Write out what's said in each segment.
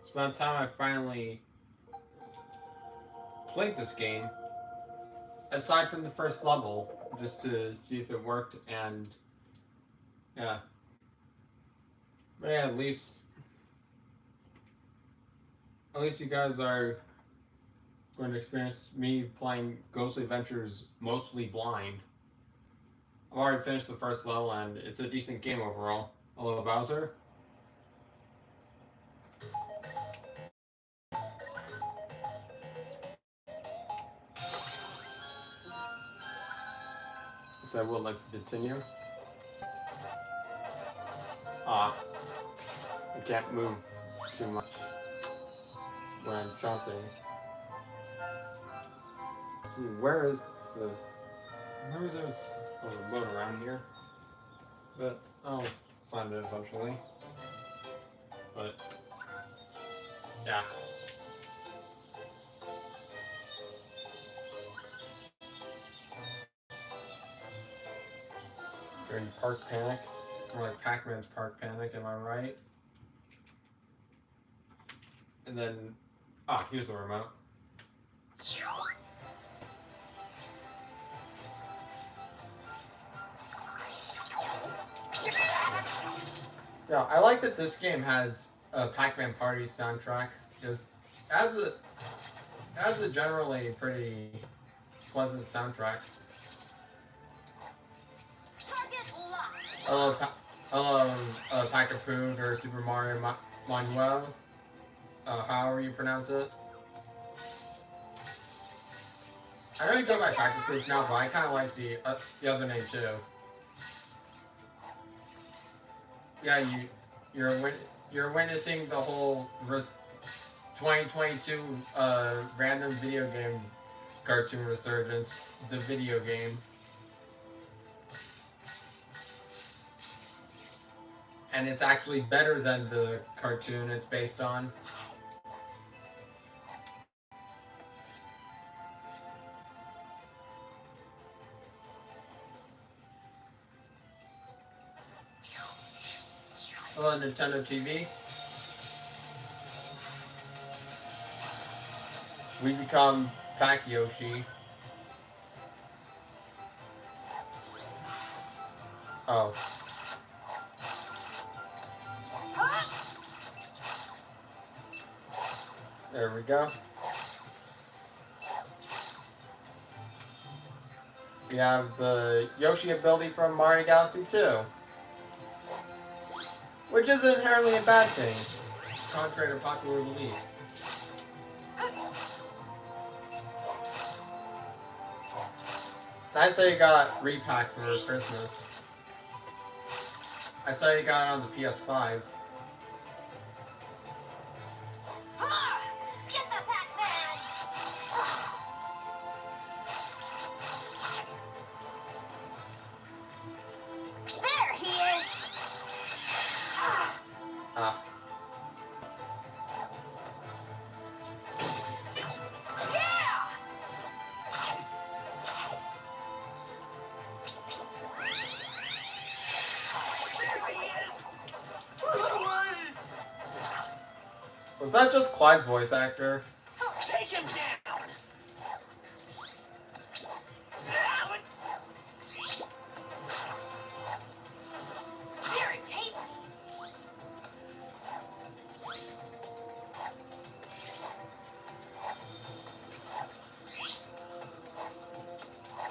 It's about time I finally played this game. Aside from the first level, just to see if it worked, and yeah. But yeah, at least you guys are going to experience me playing Ghostly Adventures mostly blind. I've already finished the first level, and it's a decent game overall. Hello, Bowser. So I would like to continue. Ah, I can't move too much when I'm jumping. See, where is the... Maybe there's a remote around here, but I'll find it eventually. But yeah, during Park Panic, or like Pac-Man's Park Panic, am I right? And then, here's the remote. Yeah, I like that this game has a Pac-Man Party soundtrack because as a as a generally pretty pleasant soundtrack. I love Pac-a-Poon or Super Mario Manuel, however you pronounce it. I know you go by Pac-a-Poon now, but I kind of like the other name too. Yeah, you're witnessing the whole 2022 random video game cartoon resurgence, the video game. And it's actually better than the cartoon it's based on. Hello, Nintendo TV. We become Pack Yoshi. Oh. There we go. We have the Yoshi ability from Mario Galaxy 2. Which is inherently a bad thing, contrary to popular belief. I say you got repack for Christmas. I saw you got it on the PS5. Get the Pac-Man! There he is! Ah. Yeah! Was that just Clyde's voice actor? Take him down! Very tasty!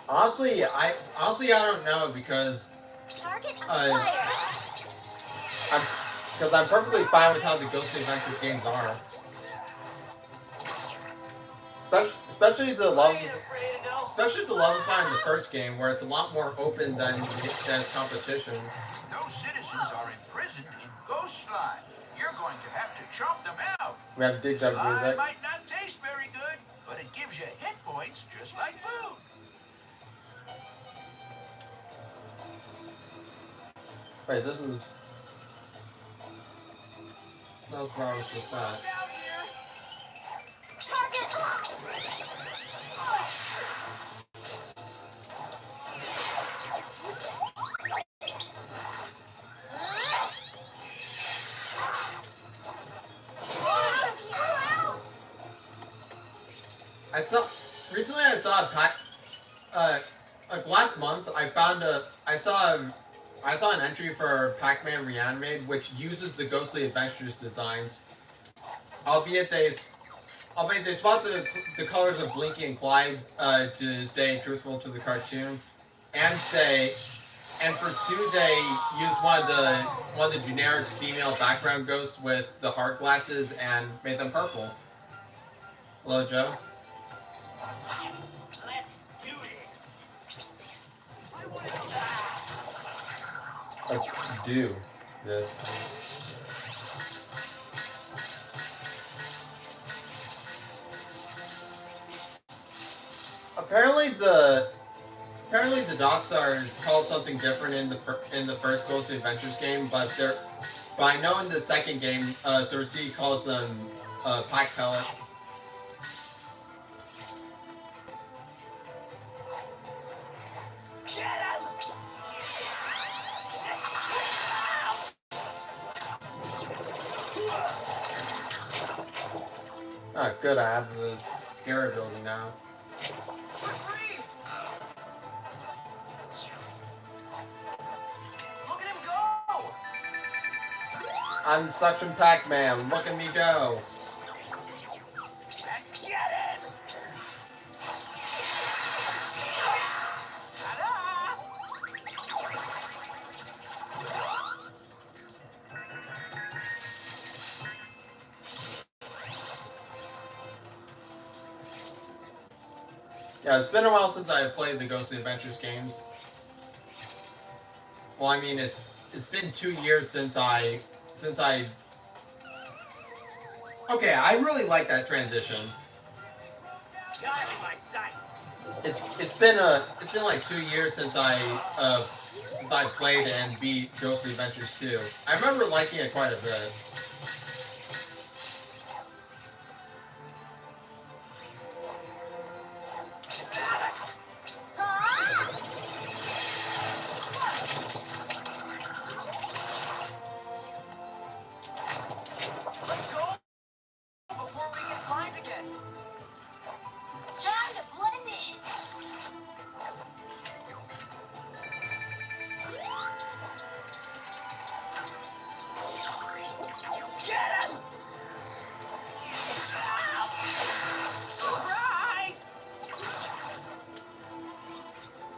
Honestly, I don't know because Target I'm fire! I'm perfectly fine with how the Ghostly Adventures games are. Especially the level design in the first game, where it's a lot more open than its competition. Those citizens are imprisoned in ghost slime. You're going to have to chomp them out. We have dig dug Slime music. might not taste very good, but it gives you hit points just like food. Wait, this is... That was where I was just at. Target! I saw recently. I saw a pack. Like last month, I saw an entry for Pac-Man Reanimated, which uses the Ghostly Adventures designs. Albeit they, albeit they spot the colors of Blinky and Clyde to stay truthful to the cartoon, and for two they used one of the generic female background ghosts with the heart glasses and made them purple. Hello, Joe. Let's do this. Let's do this. Apparently the docks are called something different in the first Ghostly Adventures game, but I know in the second game, Cersei calls them pack pellets. Oh, good. I have the scare ability now. Look at him go! I'm Suction Pac-Man. Look at me go. Let's get it! Ta-da! Yeah, it's been a while since I played the Ghostly Adventures games. Well, I mean, it's been 2 years since I. Okay, I really like that transition. Got it in my sights. It's been like 2 years since I played and beat Ghostly Adventures 2. I remember liking it quite a bit. Let's go before we get slimed again. Time to blend in. Get him! Surprise!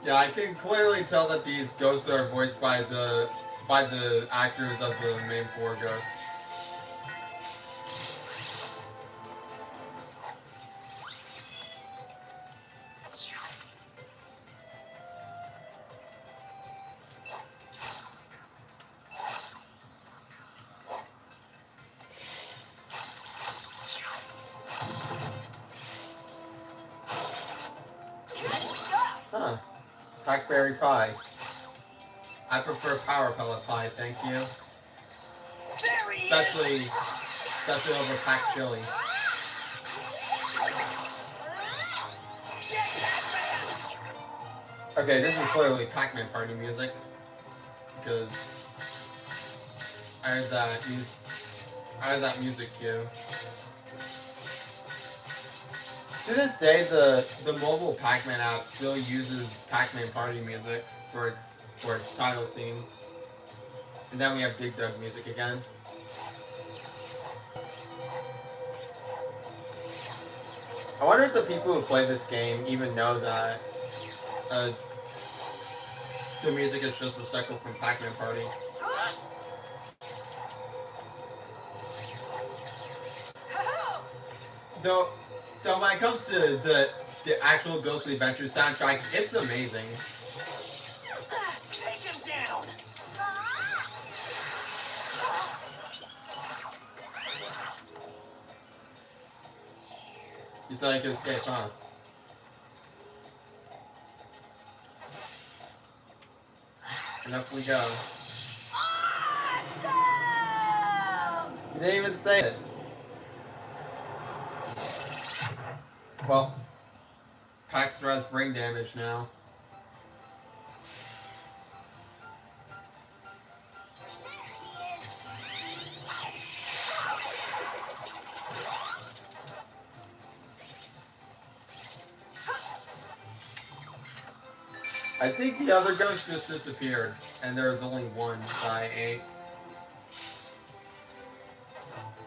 Yeah, I can clearly tell that these ghosts are voiced by the actors of the main 4 ghosts. Huh. Blackberry pie. I prefer power pellet pie, thank you. There he is! Especially over packed chili. Get Pac-Man! Okay, this is clearly Pac-Man party music. Because I heard that music cue. To this day, the mobile Pac-Man app still uses Pac-Man party music for its title theme. And then we have Dig Dug music again. I wonder if the people who play this game even know that the music is just recycled from Pac-Man Party. Though when it comes to the actual Ghostly Adventures soundtrack, it's amazing. Take him down! You thought you could escape, huh? And up we go. Awesome! You didn't even say it. Well, Paxter has brain damage now. I think the other ghost just disappeared, and there was only one that I ate.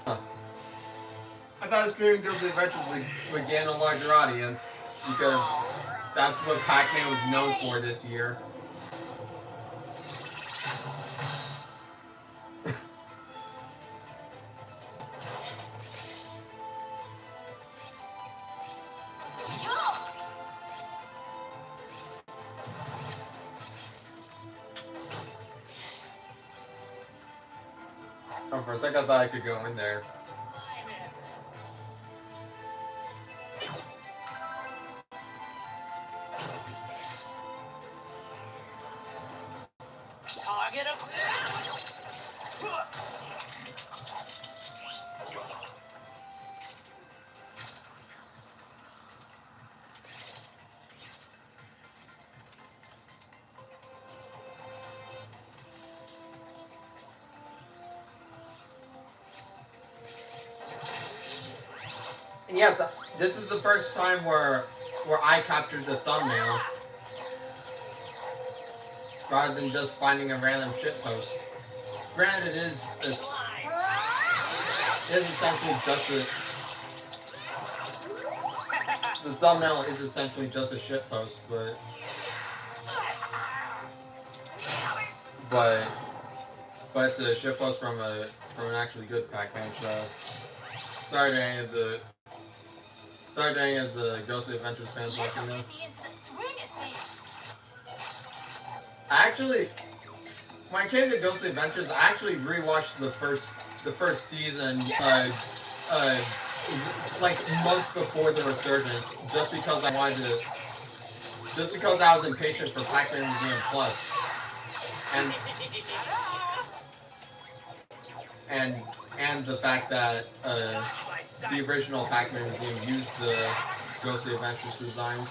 Huh. I thought streaming Ghostly Adventures would gain a larger audience, because that's what Pac-Man was known for this year. Oh, for a second I thought I could go in there. Target of. And yes, this is the first time where I captured the thumbnail rather than just finding a random shitpost. Granted, it is essentially just a. The thumbnail is essentially just a shitpost, but it's a shitpost from an actually good Pac-Man show. Sorry to any of the Ghostly Adventures fans watching this. Actually, when it came to Ghostly Adventures, I actually rewatched the first season, like months before the resurgence, just because I was impatient for Pac-Man Museum Plus, and the fact that the original Pac-Man Museum used the Ghostly Adventures designs.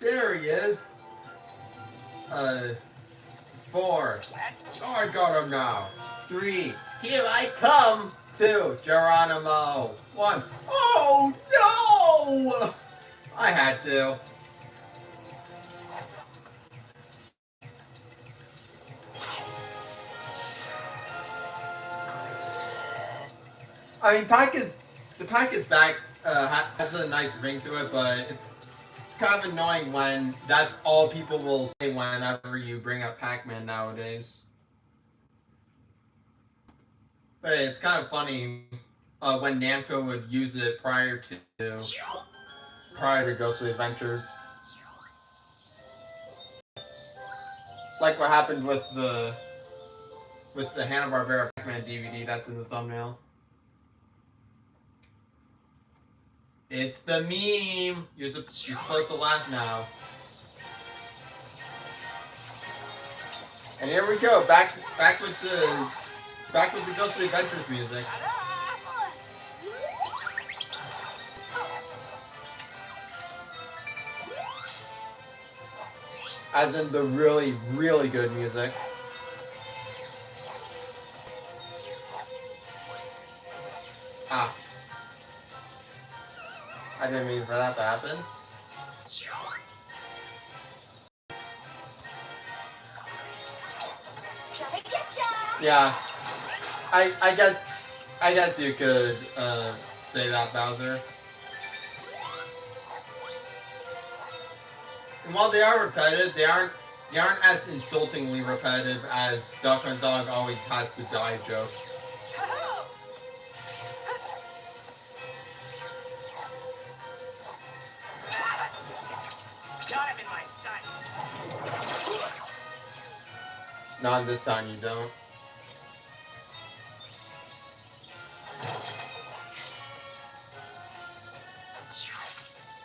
There he is. 4. Oh, I got him now. 3. Here I come. 2. Geronimo. 1. Oh no! I had to. I mean, the pack is back. Has a nice ring to it, but it's kind of annoying when that's all people will say whenever you bring up Pac-Man nowadays. But it's kind of funny when Namco would use it prior to Ghostly Adventures. Like what happened with the Hanna-Barbera Pac-Man DVD that's in the thumbnail. It's the meme. You're supposed to laugh now. And here we go, back with the Ghostly Adventures music. As in the really, really good music. Ah. I didn't mean for that to happen. Yeah. I guess you could say that, Bowser. And while they are repetitive, they aren't as insultingly repetitive as Duck Hunt Dog always has to die jokes. Got him in my sights. Not this time, you don't.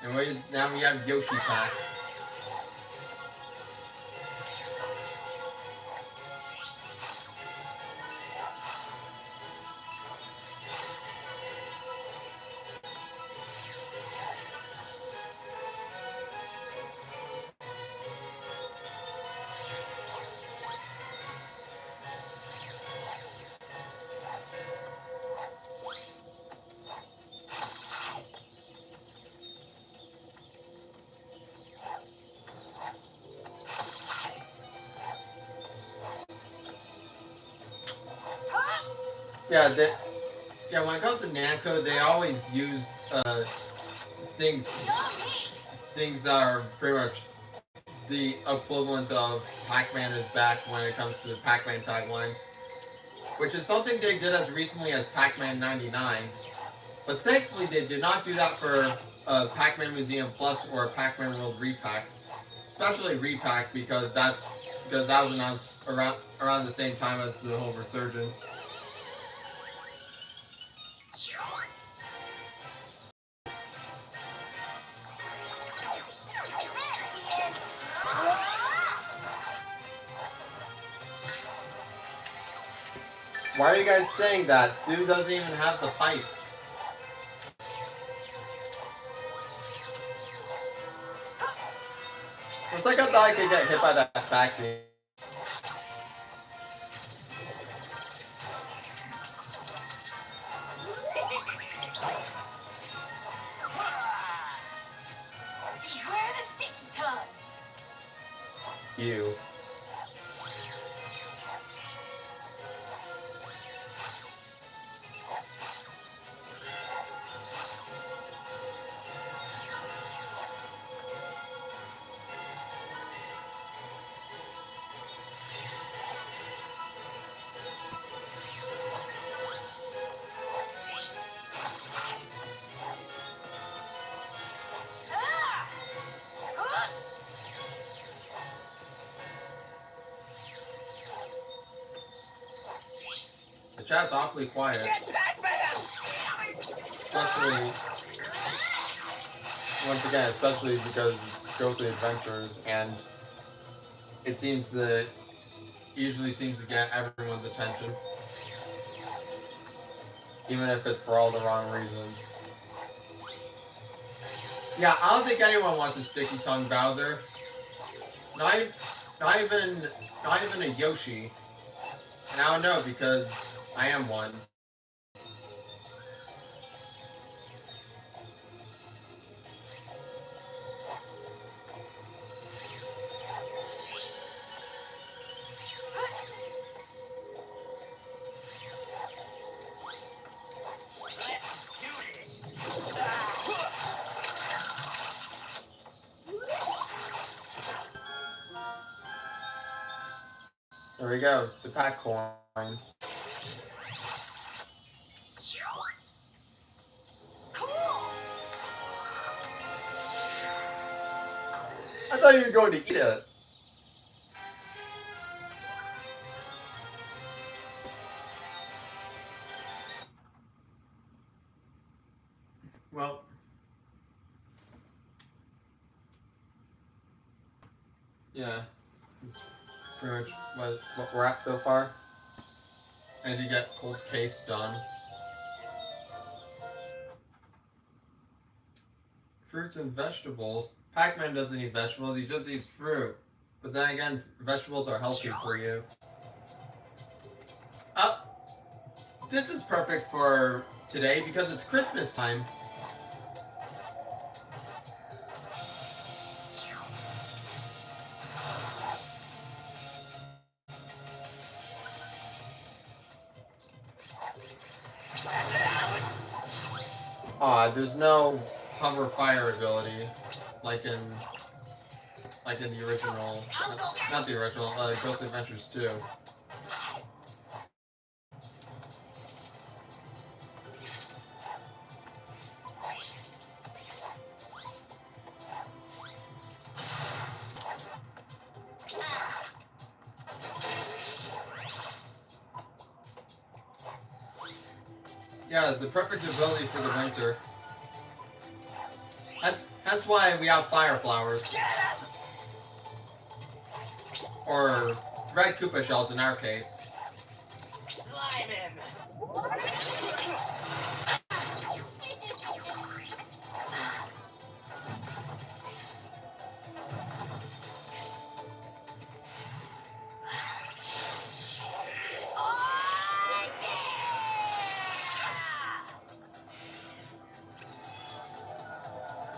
Anyways, now we have Yoshi Pack. Yeah, yeah. When it comes to Namco, they always use things things that are pretty much the equivalent of Pac-Man is back when it comes to Pac-Man taglines, which is something they did as recently as Pac-Man '99. But thankfully, they did not do that for Pac-Man Museum Plus or Pac-Man World Repack, especially Repack because that was announced around the same time as the whole resurgence. Why are you guys saying that? Sue doesn't even have the pipe. For a second, I thought I could get hit by that taxi. Beware the sticky tongue. You. The chat's awfully quiet. Especially, once again, especially because it's Ghostly Adventures, and it seems that usually seems to get everyone's attention. Even if it's for all the wrong reasons. Yeah, I don't think anyone wants a sticky tongue Bowser. Not even a Yoshi. And I don't know because I am one. There we go, the Pac coin. I thought you were going to eat it. Well, yeah, that's pretty much what we're at so far. And you get cold case done. Fruits and vegetables. Pac-Man doesn't eat vegetables, he just eats fruit. But then again, vegetables are healthy for you. This is perfect for today because it's Christmas time. There's no hover fire ability like in the original, not the original, Ghost Adventures 2. Yeah, the perfect ability for the winter. That's why we have fire flowers. Or red Koopa shells in our case. Slime him.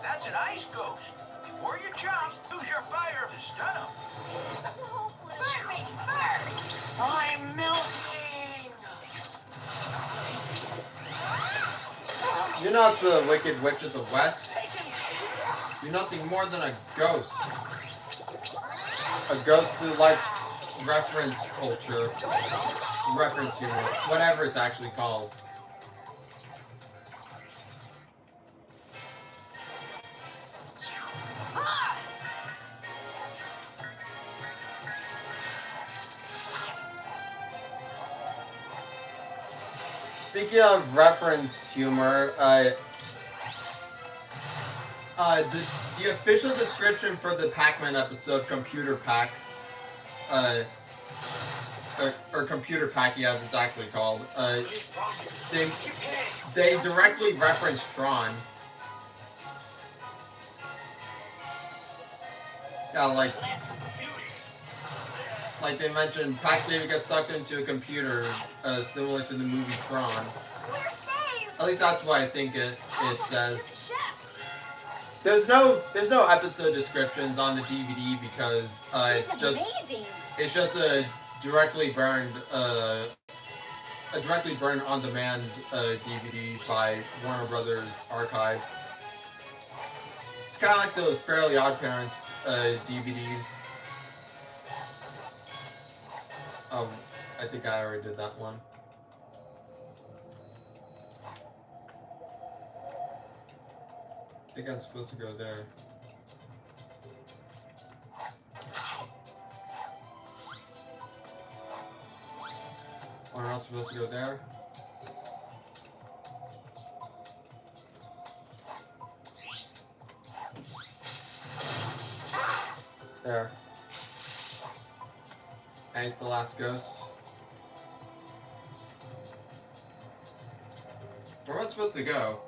That's an ice ghost. Before you jump, use your fire to stun him. Burn me, burn! I'm melting! You're not the Wicked Witch of the West. You're nothing more than a ghost. A ghost who likes reference culture, reference humor, whatever it's actually called. Speaking of reference humor, the official description for the Pac-Man episode, Computer Pack, or Computer Packy as it's actually called, they directly reference Tron. Yeah, like they mentioned, Pac-Man gets sucked into a computer, similar to the movie Tron. At least that's what I think it says. There's no episode descriptions on the DVD because it's just a directly burned on demand DVD by Warner Brothers Archive. It's kind of like those Fairly Odd Parents DVDs. I think I already did that one. I think I'm supposed to go there. Or I'm not supposed to go there? There. I ate the last ghost. Where am I supposed to go?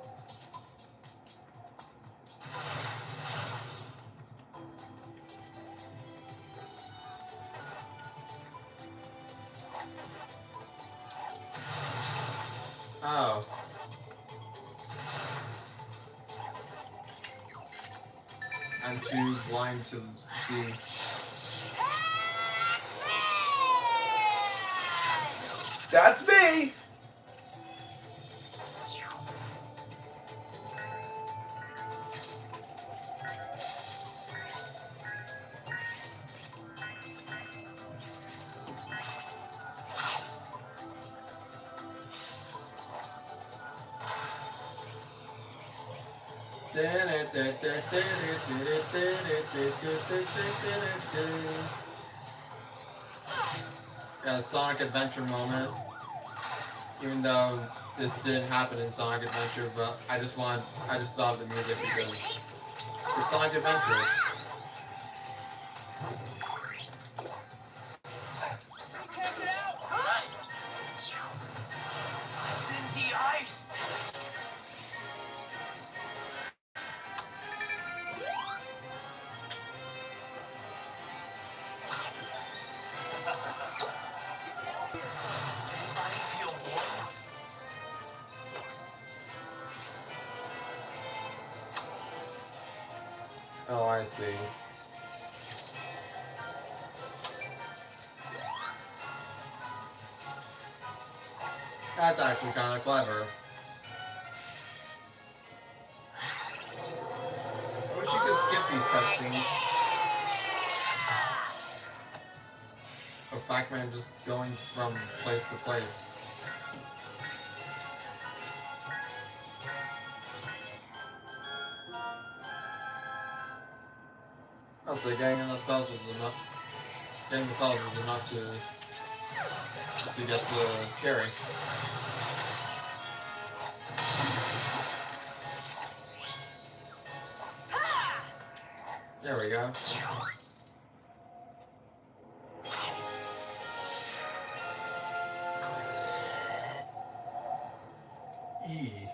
Oh. I'm too blind to see. That's me! Yeah, Sonic Adventure moment. Even though this didn't happen in Sonic Adventure, but I just thought of the music because it's Sonic Adventure. Oh, I see. That's actually kind of clever. I wish you could skip these cutscenes. Of Pac-Man just going from place to place. I'll say getting the puzzles enough. Getting the puzzles enough to get the cherry. There we go. E.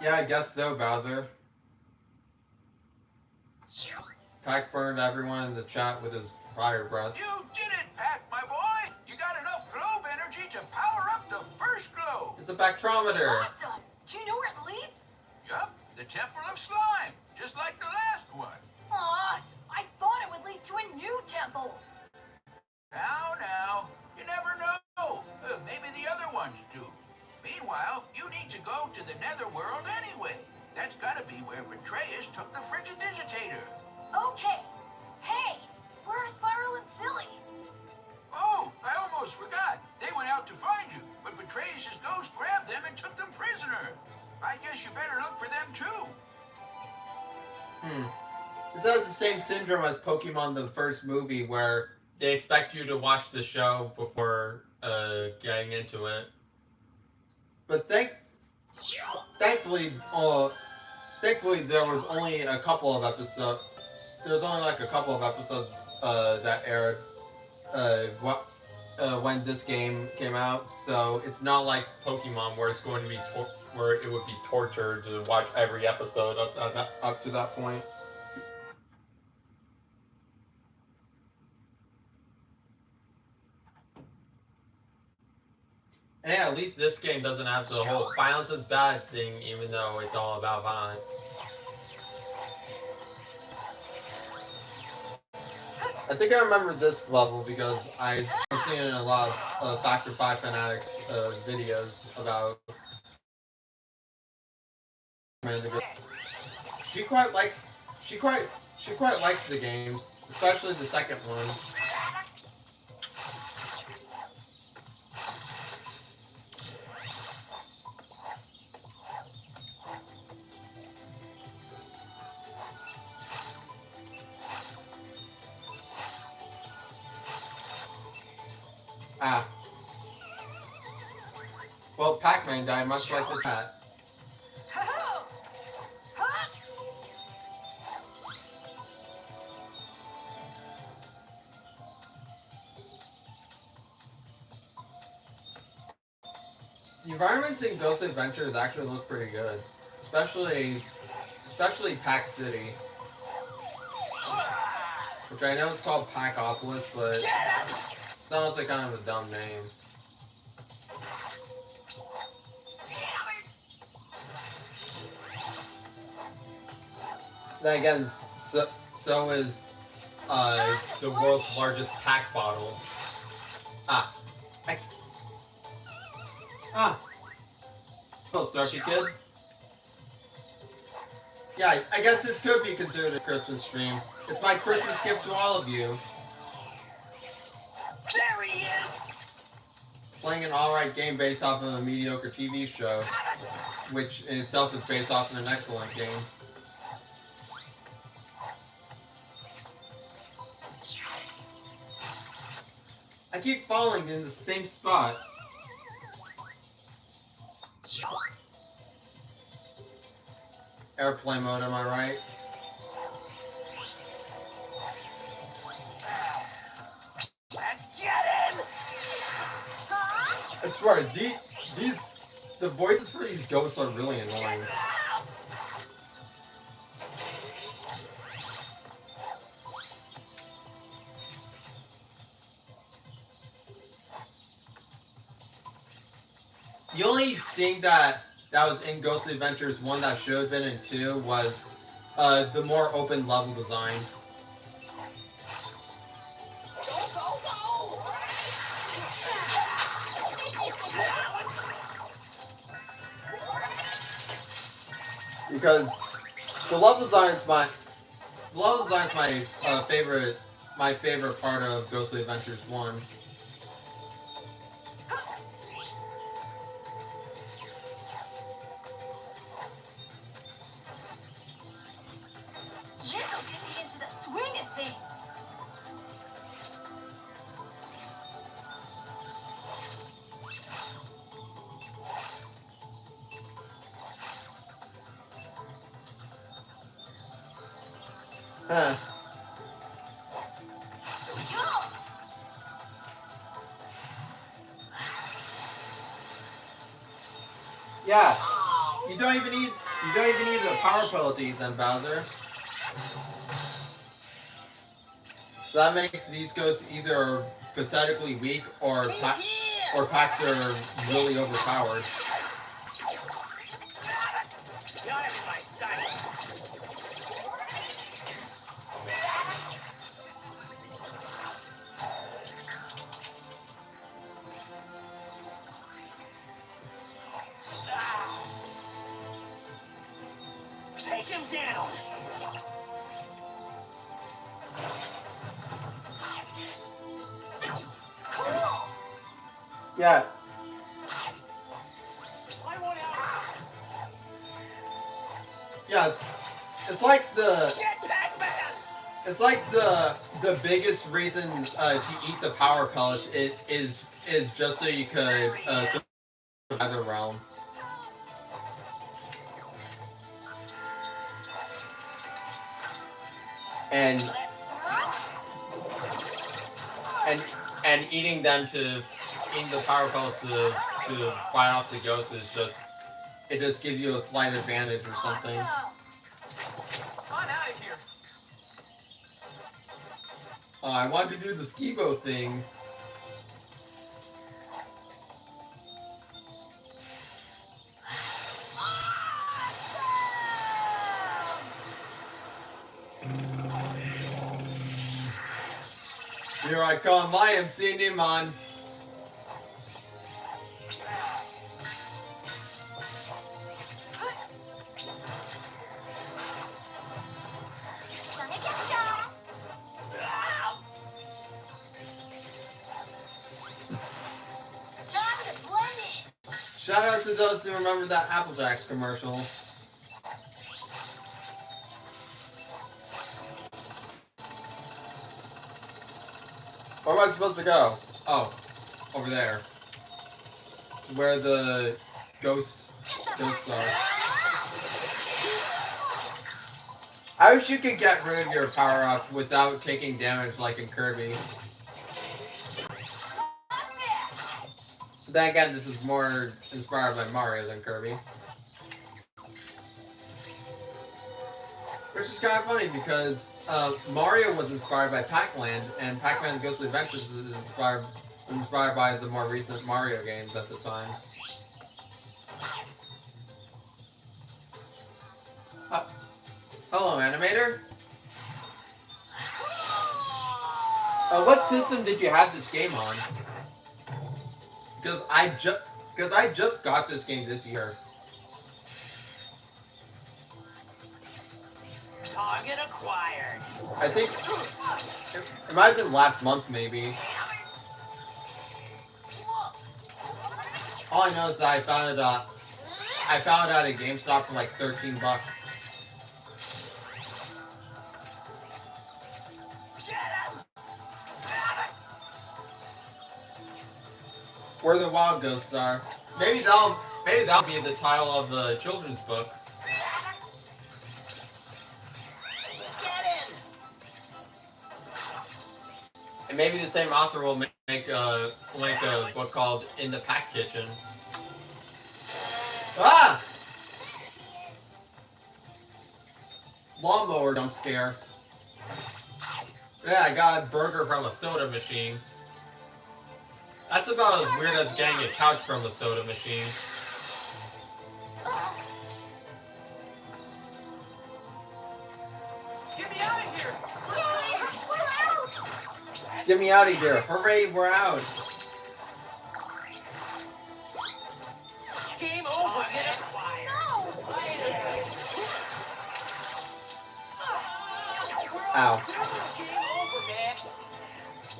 Yeah, I guess so, Bowser. Pac burned everyone in the chat with his fire breath. You did it, Pac, my boy! You got enough globe energy to power up the first globe! It's a Bactrometer! Awesome! Do you know where it leads? Yup, the Temple of Slime, just like the last one. Aw, I thought it would lead to a new temple. Now, you never know. Maybe the other ones do. Meanwhile, you need to go to the netherworld anyway. That's gotta be where Betrayus took the Frigidigitator. Okay. Hey, where are Spiral and Silly? Oh, I almost forgot. They went out to find you, but Betrayus' ghost grabbed them and took them prisoner. I guess you better look for them too. This has the same syndrome as Pokemon the first movie, where they expect you to watch the show before getting into it. But thankfully, there was only a couple of episodes. There was only like a couple of episodes that aired when this game came out. So it's not like Pokemon, where it's going to be where it would be torture to watch every episode up to that point. And yeah, at least this game doesn't have the whole violence is bad thing, even though it's all about violence. I think I remember this level because I've seen it in a lot of Factor 5 Fanatics videos about. She quite likes the games, especially the second one. Ah. Well, Pac-Man died much like the cat. The environments in Ghost Adventures actually look pretty good, especially Pac City, which I know it's called Pacopolis, but it sounds like kind of a dumb name. Then again, so is the world's largest Pac bottle. Oh, Starkey Kid? Yeah, I guess this could be considered a Christmas stream. It's my Christmas gift to all of you. There he is! Playing an alright game based off of a mediocre TV show, which in itself is based off of an excellent game. I keep falling in the same spot. Airplane mode, am I right? Let's get him! I swear, the voices for these ghosts are really annoying. The only thing that was in Ghostly Adventures 1 that should have been in 2 was the more open level design. Because the level design is my favorite part of Ghostly Adventures 1. This'll get me into the swing of things. Huh. Yeah, you don't even need the power pill to eat them, Bowser. So that makes these ghosts either pathetically weak or packs are really overpowered. Not in my sight. Yeah. I want out. Yeah, it's like the Get Pac-Man! it's like the biggest reason to eat the power pellets is just so you could survive the realm. And and eating the power pellets to fight off the ghost is just it just gives you a slight advantage or something. I'm out of here. I wanted to do the skibo thing. Here I come, I am seeing on. Shout outs to those who remember that Apple Jacks commercial. Where am I supposed to go? Oh, over there. Where the ghosts are. I wish you could get rid of your power up without taking damage like in Kirby. Then again, this is more inspired by Mario than Kirby. Which is kind of funny because Mario was inspired by Pac-Man, and Pac-Man Ghostly Adventures is inspired by the more recent Mario games at the time. Hello, animator. What system did you have this game on? Because I just got this game this year. Target acquired. I think it might have been last month, maybe. All I know is that I found it at GameStop for like $13. Where the wild ghosts are. Maybe that'll be the title of the children's book. And maybe the same author will make a book called In the Pack Kitchen. Ah! Lawnmower jump scare. Yeah, I got a burger from a soda machine. That's about as weird as getting a couch from a soda machine. Get me out of here! We're out! Get me out of here. Hooray, we're out. Game over, get acquired. No! Ow. Game over, man.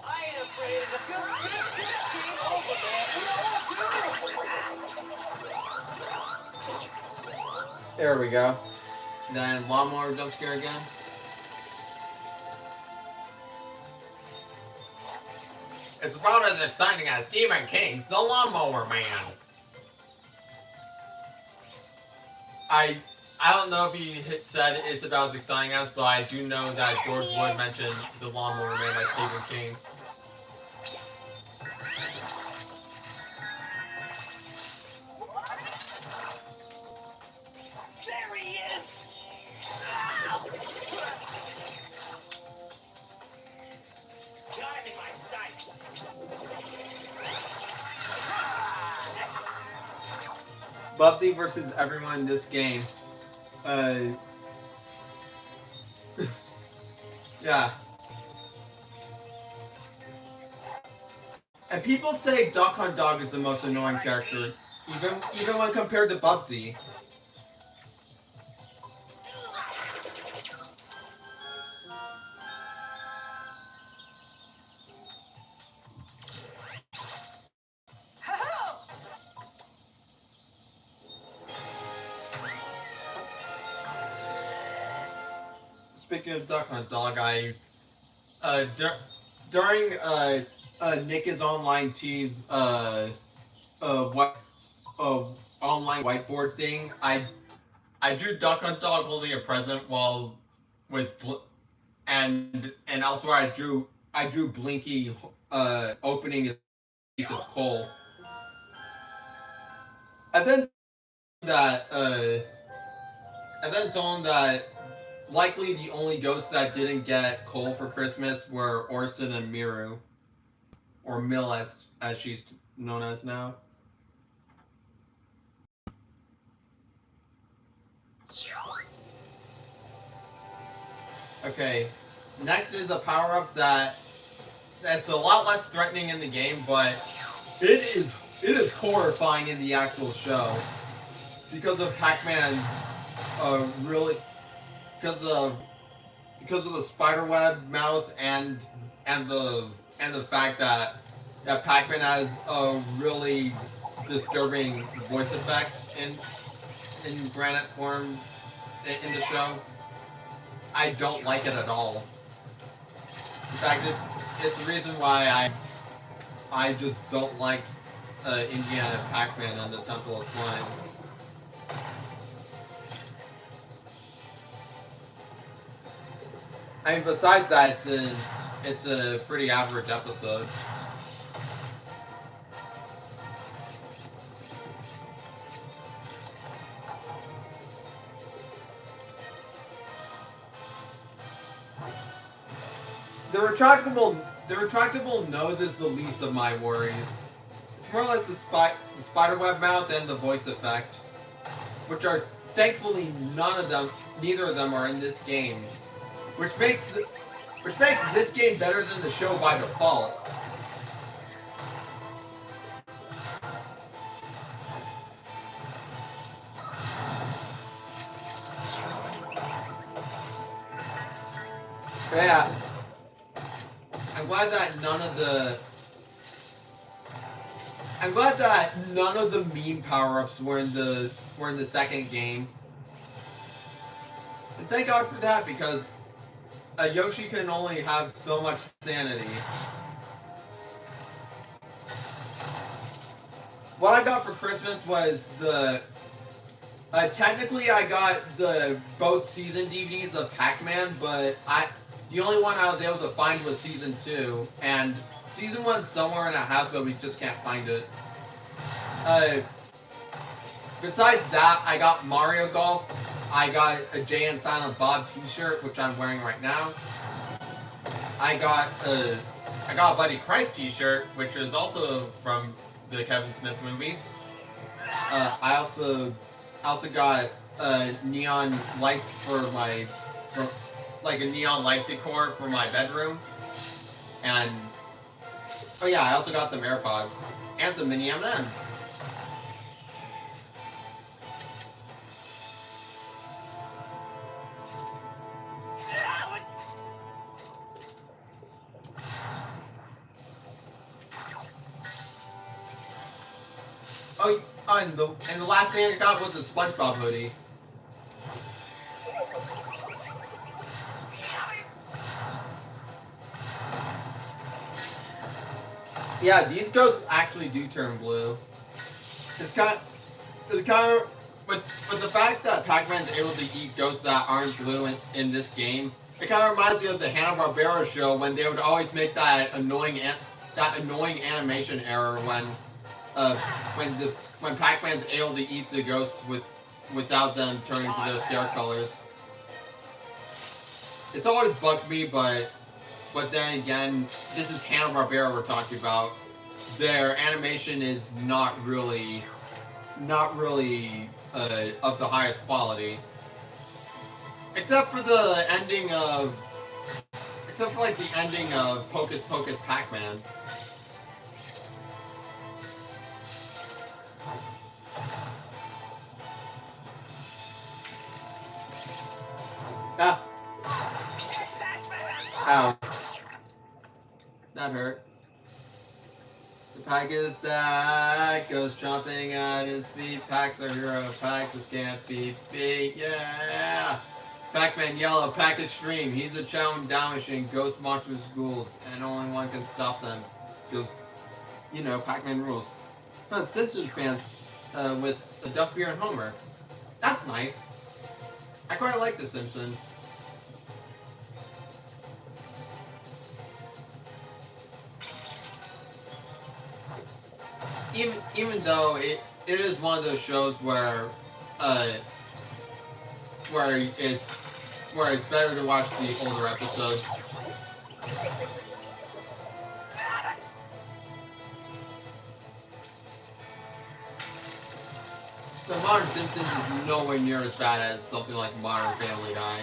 I ain't afraid of the game over, man. There we go. Then lawnmower jump scare again. It's about as exciting as Demon King's The Lawnmower Man. I don't know if he said it's about as exciting as, but I do know that George Wood mentioned The Lawnmower Man by Stephen King. There he is! Got him in my sights. Bubsy versus everyone in this game. Yeah. And people say Duck Hunt Dog is the most annoying character, even when compared to Bubsy. speaking of Duck Hunt Dog, during Nick is online tease what online whiteboard thing, I drew Duck Hunt Dog holding a present while with and elsewhere I drew Blinky opening a piece of coal. And then that and then told him that likely the only ghosts that didn't get coal for Christmas were Orson and Miru, or Mill as she's known as now. Okay, next is a power up that's a lot less threatening in the game, but it is horrifying in the actual show because of Pac-Man's really because of the spiderweb mouth and the fact that Pac-Man has a really disturbing voice effect in Granite form in the show. I don't like it at all. In fact, it's the reason why I just don't like Indiana Pac-Man and the Temple of Slime. I mean, besides that, it's a pretty average episode. The retractable nose is the least of my worries. It's more or less the spiderweb mouth and the voice effect, which are thankfully neither of them are in this game, which makes this game better than the show by default. But yeah, I'm glad that none of the meme power-ups were in the second game. And thank God for that, because Yoshi can only have so much sanity. What I got for Christmas was technically I got the both season DVDs of Pac-Man, but the only one I was able to find was season 2, and season 1's somewhere in a house, but we just can't find it. Besides that, I got Mario Golf. I got a Jay and Silent Bob T-shirt, which I'm wearing right now. I got a Buddy Christ T-shirt, which is also from the Kevin Smith movies. I also got neon lights for like a neon light decor for my bedroom, and oh yeah, I also got some AirPods and some mini M&Ms. Oh, and the last thing I got was a SpongeBob hoodie. Yeah, these ghosts actually do turn blue. It's kind of with the fact that Pac-Man's able to eat ghosts that aren't blue in this game. It kind of reminds me of the Hanna-Barbera show when they would always make that annoying animation error when Pac-Man's able to eat the ghosts without them turning to their scare colors. It's always bugged me, but then again, this is Hanna-Barbera we're talking about. Their animation is not really of the highest quality. Except for the ending of Hocus Pocus Pac-Man. Ah. Ow. That hurt. The Pac is back, goes chomping at his feet. Pac's our hero, Pac just can't be beat, yeah! Pac-Man Yellow, Pack Extreme. He's a challenge down machine, ghost monsters, ghouls, and only one can stop them. Because, you know, Pac-Man rules. Huh, Simpsons fans with Duff Beer and Homer. That's nice. I quite like The Simpsons. Even though it is one of those shows where it's better to watch the older episodes. The Modern Simpsons is nowhere near as bad as something like Modern Family Guy.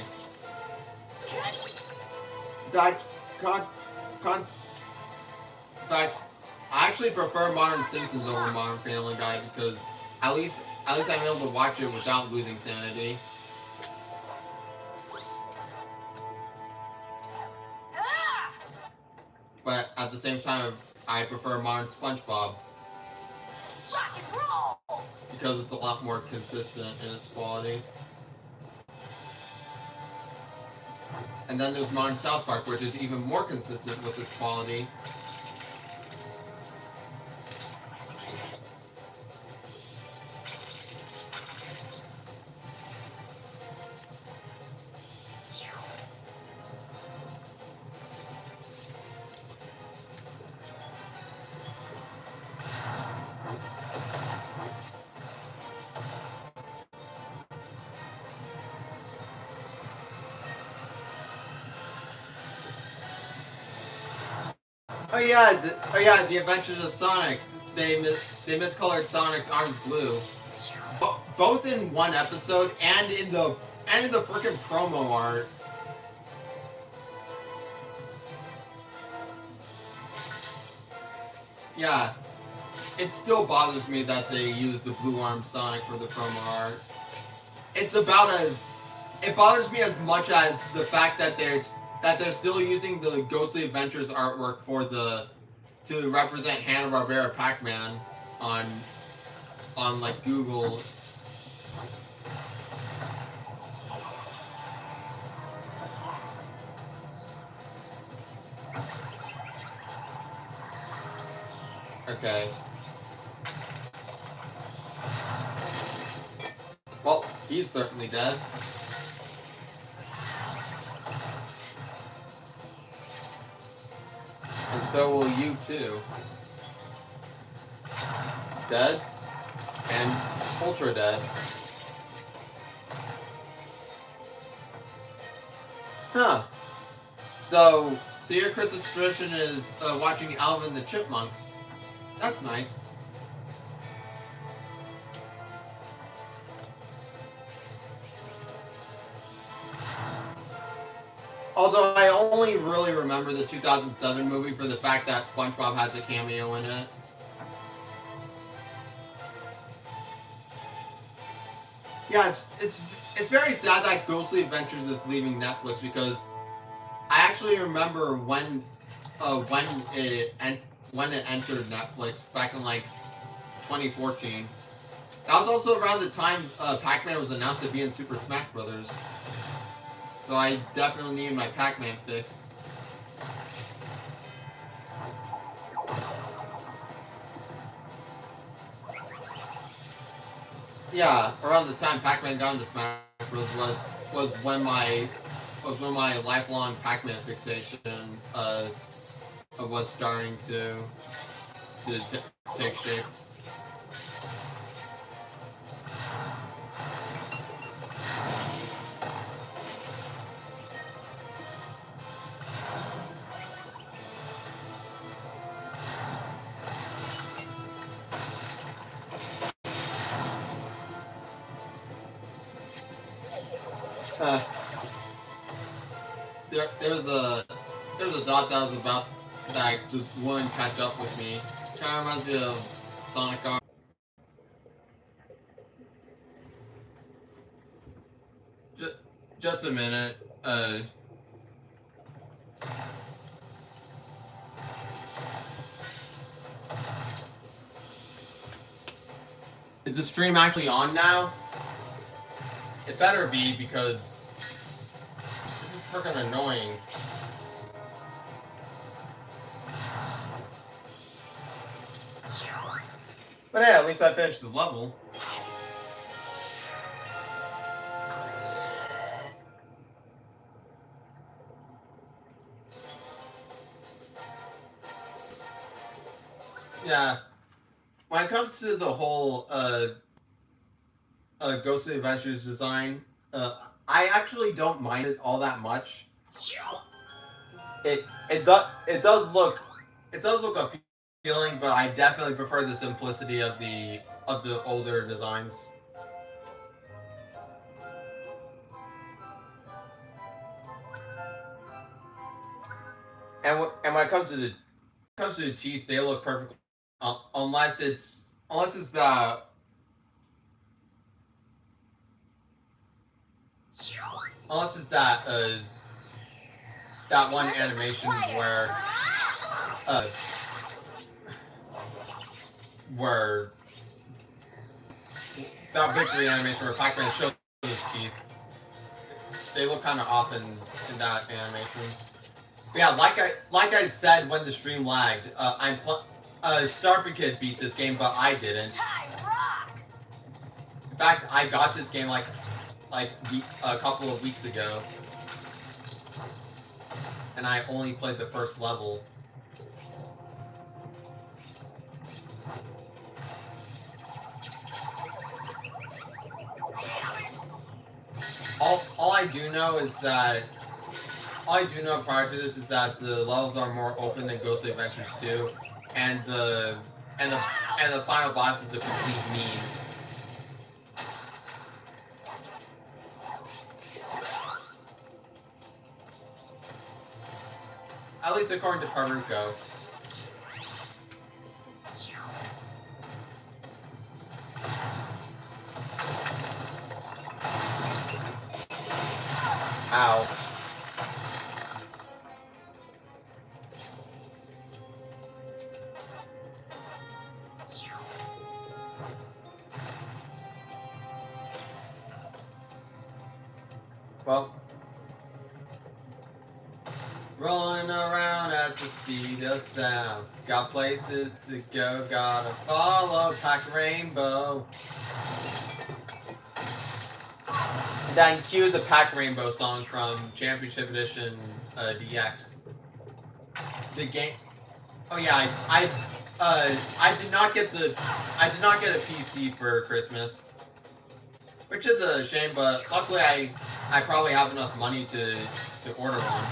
In fact, I actually prefer Modern Simpsons over Modern Family Guy because at least I'm able to watch it without losing sanity. But at the same time, I prefer Modern SpongeBob. Rock and roll! Because it's a lot more consistent in its quality. And then there's Modern South Park, which is even more consistent with its quality. Oh yeah, the Adventures of Sonic. They miscolored Sonic's arms blue, both in one episode and in the frickin' promo art. Yeah, it still bothers me that they used the blue armed Sonic for the promo art. It bothers me as much as the fact that they're still using the Ghostly Adventures artwork to represent Hanna-Barbera Pac-Man on like Google. Okay. Well, he's certainly dead. And so will you too. Dead? And ultra dead. Huh. So your Christmas tradition is watching Alvin and the Chipmunks. That's nice. Although I only really remember the 2007 movie for the fact that SpongeBob has a cameo in it. Yeah, it's very sad that Ghostly Adventures is leaving Netflix because I actually remember when it entered Netflix back in like 2014. That was also around the time Pac-Man was announced to be in Super Smash Brothers. So I definitely need my Pac-Man fix. Yeah, around the time Pac-Man got into Smash Bros. was when my lifelong Pac-Man fixation was starting to take shape. There was a dot that was about that just wouldn't catch up with me. Kind of reminds me of Sonic R. Just a minute. Is the stream actually on now? It better be because freaking annoying. But yeah, at least I finished the level. Yeah. When it comes to the whole Ghostly Adventures design, I actually don't mind it all that much. It does look appealing, but I definitely prefer the simplicity of the older designs. And when it comes to the teeth, they look perfect, unless it's that one animation uh where that victory animation where Pac-Man shows his teeth. They look kind of off in that animation. But yeah, like I said when the stream lagged, Starfy Kid beat this game, but I didn't. In fact, I got this game like a couple of weeks ago, and I only played the first level. All I do know is that all I do know prior to this is that the levels are more open than Ghostly Adventures 2, and the and the and the final boss is a complete meme. At least according to Paruko. Ow. Well, rolling around at the speed of sound. Got places to go, gotta follow Pac Rainbow. And then cue the Pac Rainbow song from Championship Edition DX. The game. Oh yeah, I did not get a PC for Christmas, which is a shame. But luckily, I probably have enough money to order one.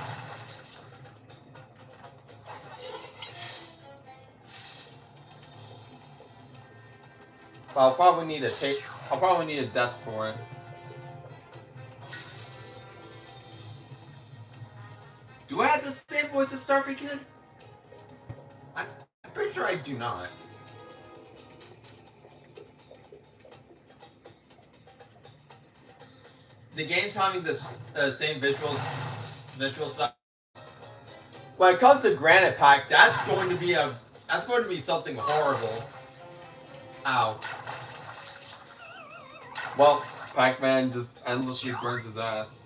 But I'll probably need a desk for it. Do I have the same voice as Starfy Kid? I'm pretty sure I do not. The game's having this same visual stuff. When it comes to Granite Pack, that's going to be something horrible. Ow. Well, Pac-Man just endlessly burns his ass.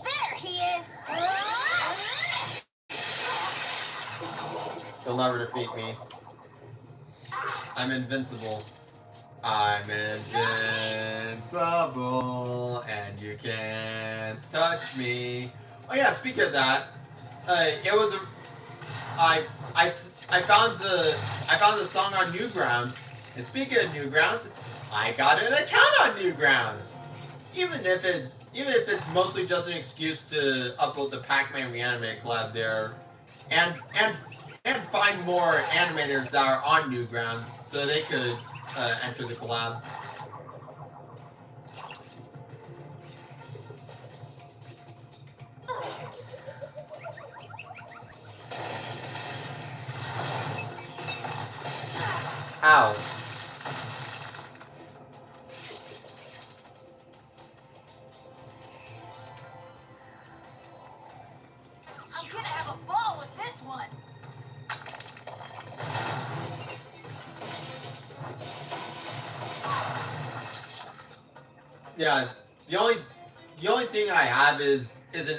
There he is! He'll never defeat me. I'm invincible. I'm invincible, and you can't touch me. Oh yeah, speaking of that, it was I found the song on Newgrounds. And speaking of Newgrounds, I got an account on Newgrounds. Even if it's mostly just an excuse to upload the Pac-Man Reanimate collab there, and find more animators that are on Newgrounds so they could enter the collab. Ow. I'm gonna have a ball with this one! Yeah, the only thing I have is an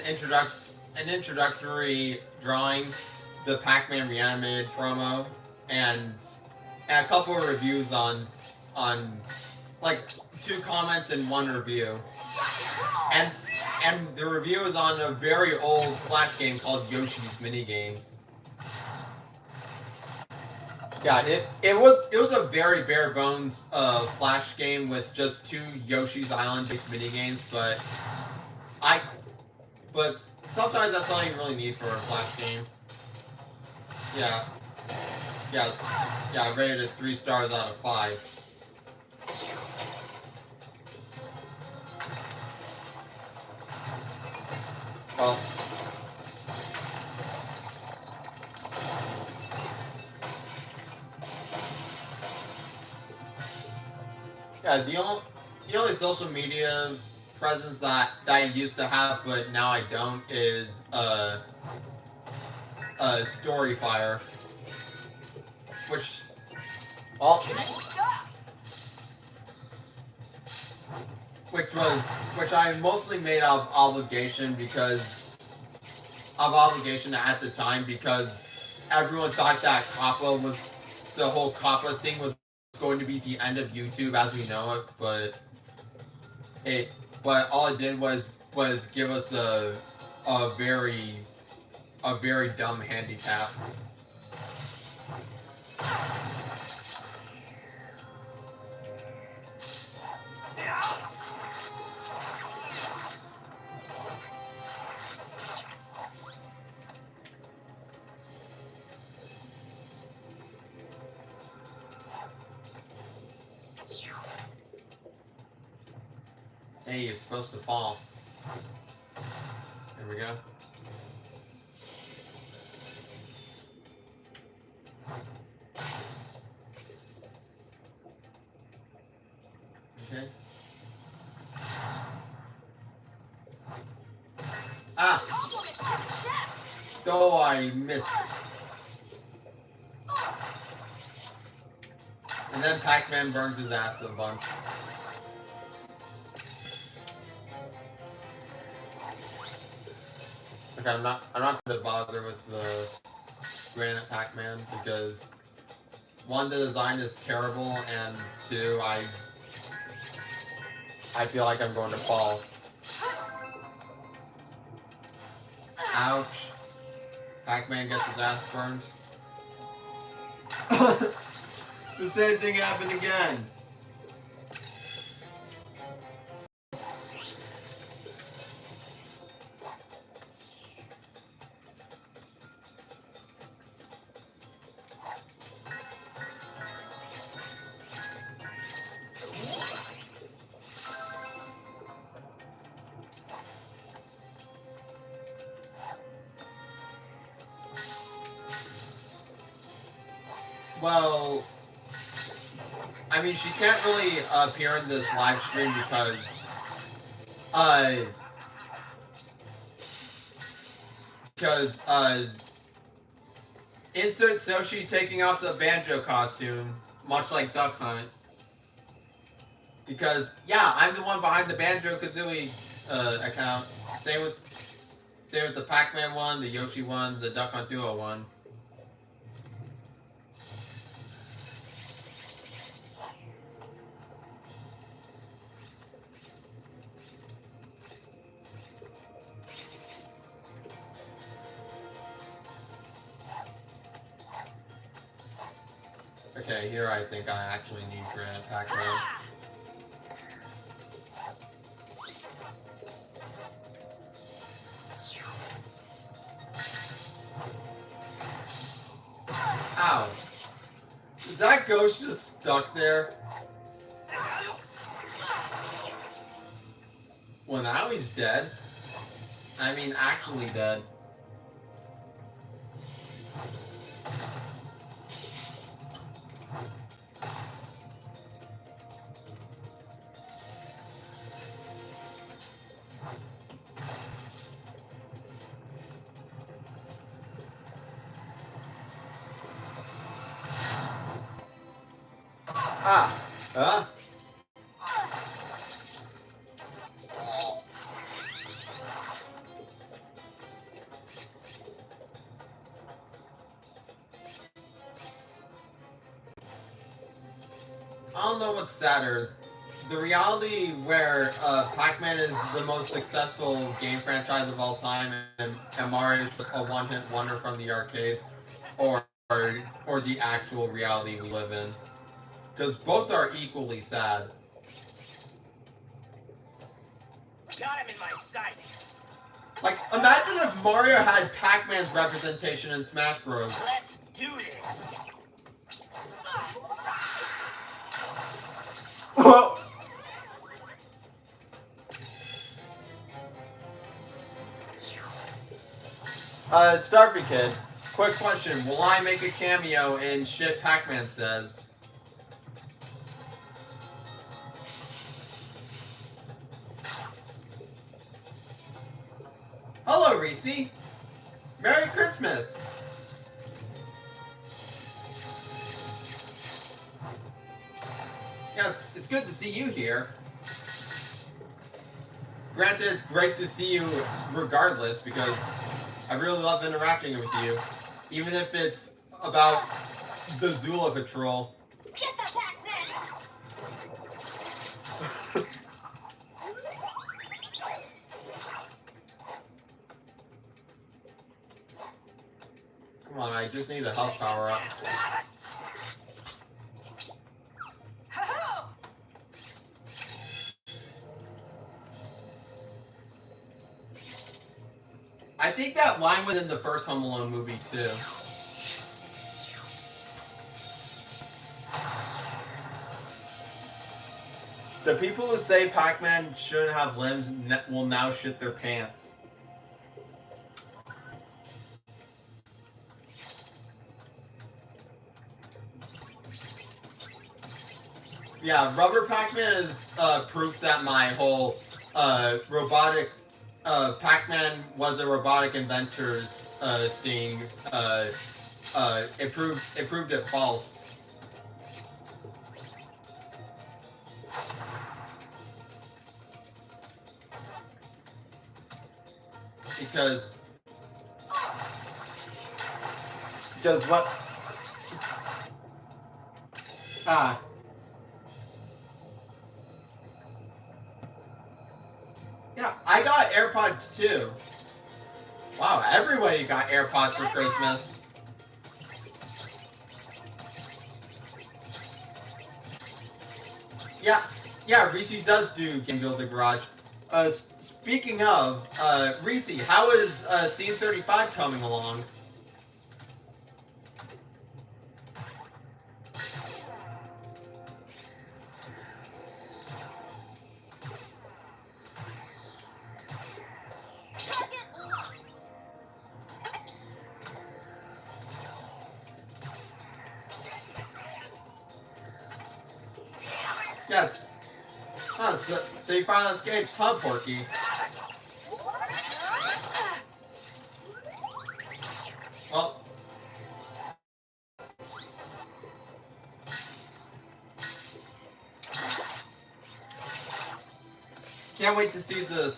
introductory drawing, the Pac-Man reanimated promo, and a couple of reviews on like 2 comments and 1 review, and the review is on a very old Flash game called Yoshi's Minigames. Yeah, it was a very bare bones Flash game with just 2 Yoshi's Island based minigames, but sometimes that's all you really need for a Flash game. Yeah. Yeah, I rated it 3 stars out of 5. Well, yeah, the only social media presence that I used to have, but now I don't, is Storyfire, which which I mostly made out of obligation at the time, because everyone thought that the whole COPPA thing was going to be the end of YouTube as we know it, but all it did was give us a very dumb handicap. Hey, it's supposed to fall. Here we go. Okay. Ah! Oh, I missed. And then Pac-Man burns his ass a bunch. Okay, I'm not gonna bother with the Granite Pac-Man, because 1, the design is terrible, and 2, I feel like I'm going to fall. Ouch. Pac-Man gets his ass burned. The same thing happened again. Well, I mean, she can't really appear in this live stream because, insert Soshi taking off the banjo costume, much like Duck Hunt. Because, yeah, I'm the one behind the Banjo-Kazooie account. Same with the Pac-Man one, the Yoshi one, the Duck Hunt Duo one. Okay, here I think I actually need Granite Pac-Man. Ow. Is that ghost just stuck there? Well, now he's dead. I mean, actually dead. Ah! Huh? I don't know what's sadder. The reality where Pac-Man is the most successful game franchise of all time, and Mario is just a one-hit wonder from the arcades, or or the actual reality we live in. Because both are equally sad. Got him in my sights. Like, imagine if Mario had Pac-Man's representation in Smash Bros. Let's do this. Well, Starfy Kid, quick question. Will I make a cameo in Shit Pac-Man Says? Hello, Reese. Merry Christmas. Yeah, it's good to see you here. Granted, it's great to see you regardless, because I really love interacting with you. Even if it's about the Zula Patrol. Get the Pac-Man. Come on, I just need a health power up. I think that line was in the first Home Alone movie too. The people who say Pac-Man shouldn't have limbs will now shit their pants. Yeah, Rubber Pac-Man is proof that my whole robotic Pac-Man was a robotic inventor thing. It proved it false. Because what? Yeah, I got AirPods too. Wow, everybody got AirPods for Christmas. Yeah, Reese does do Game Build the Garage. Speaking of, Reese, how is Scene 35 coming along? Yeah. Huh, so you finally escaped, huh, Porky? Well, can't wait to see the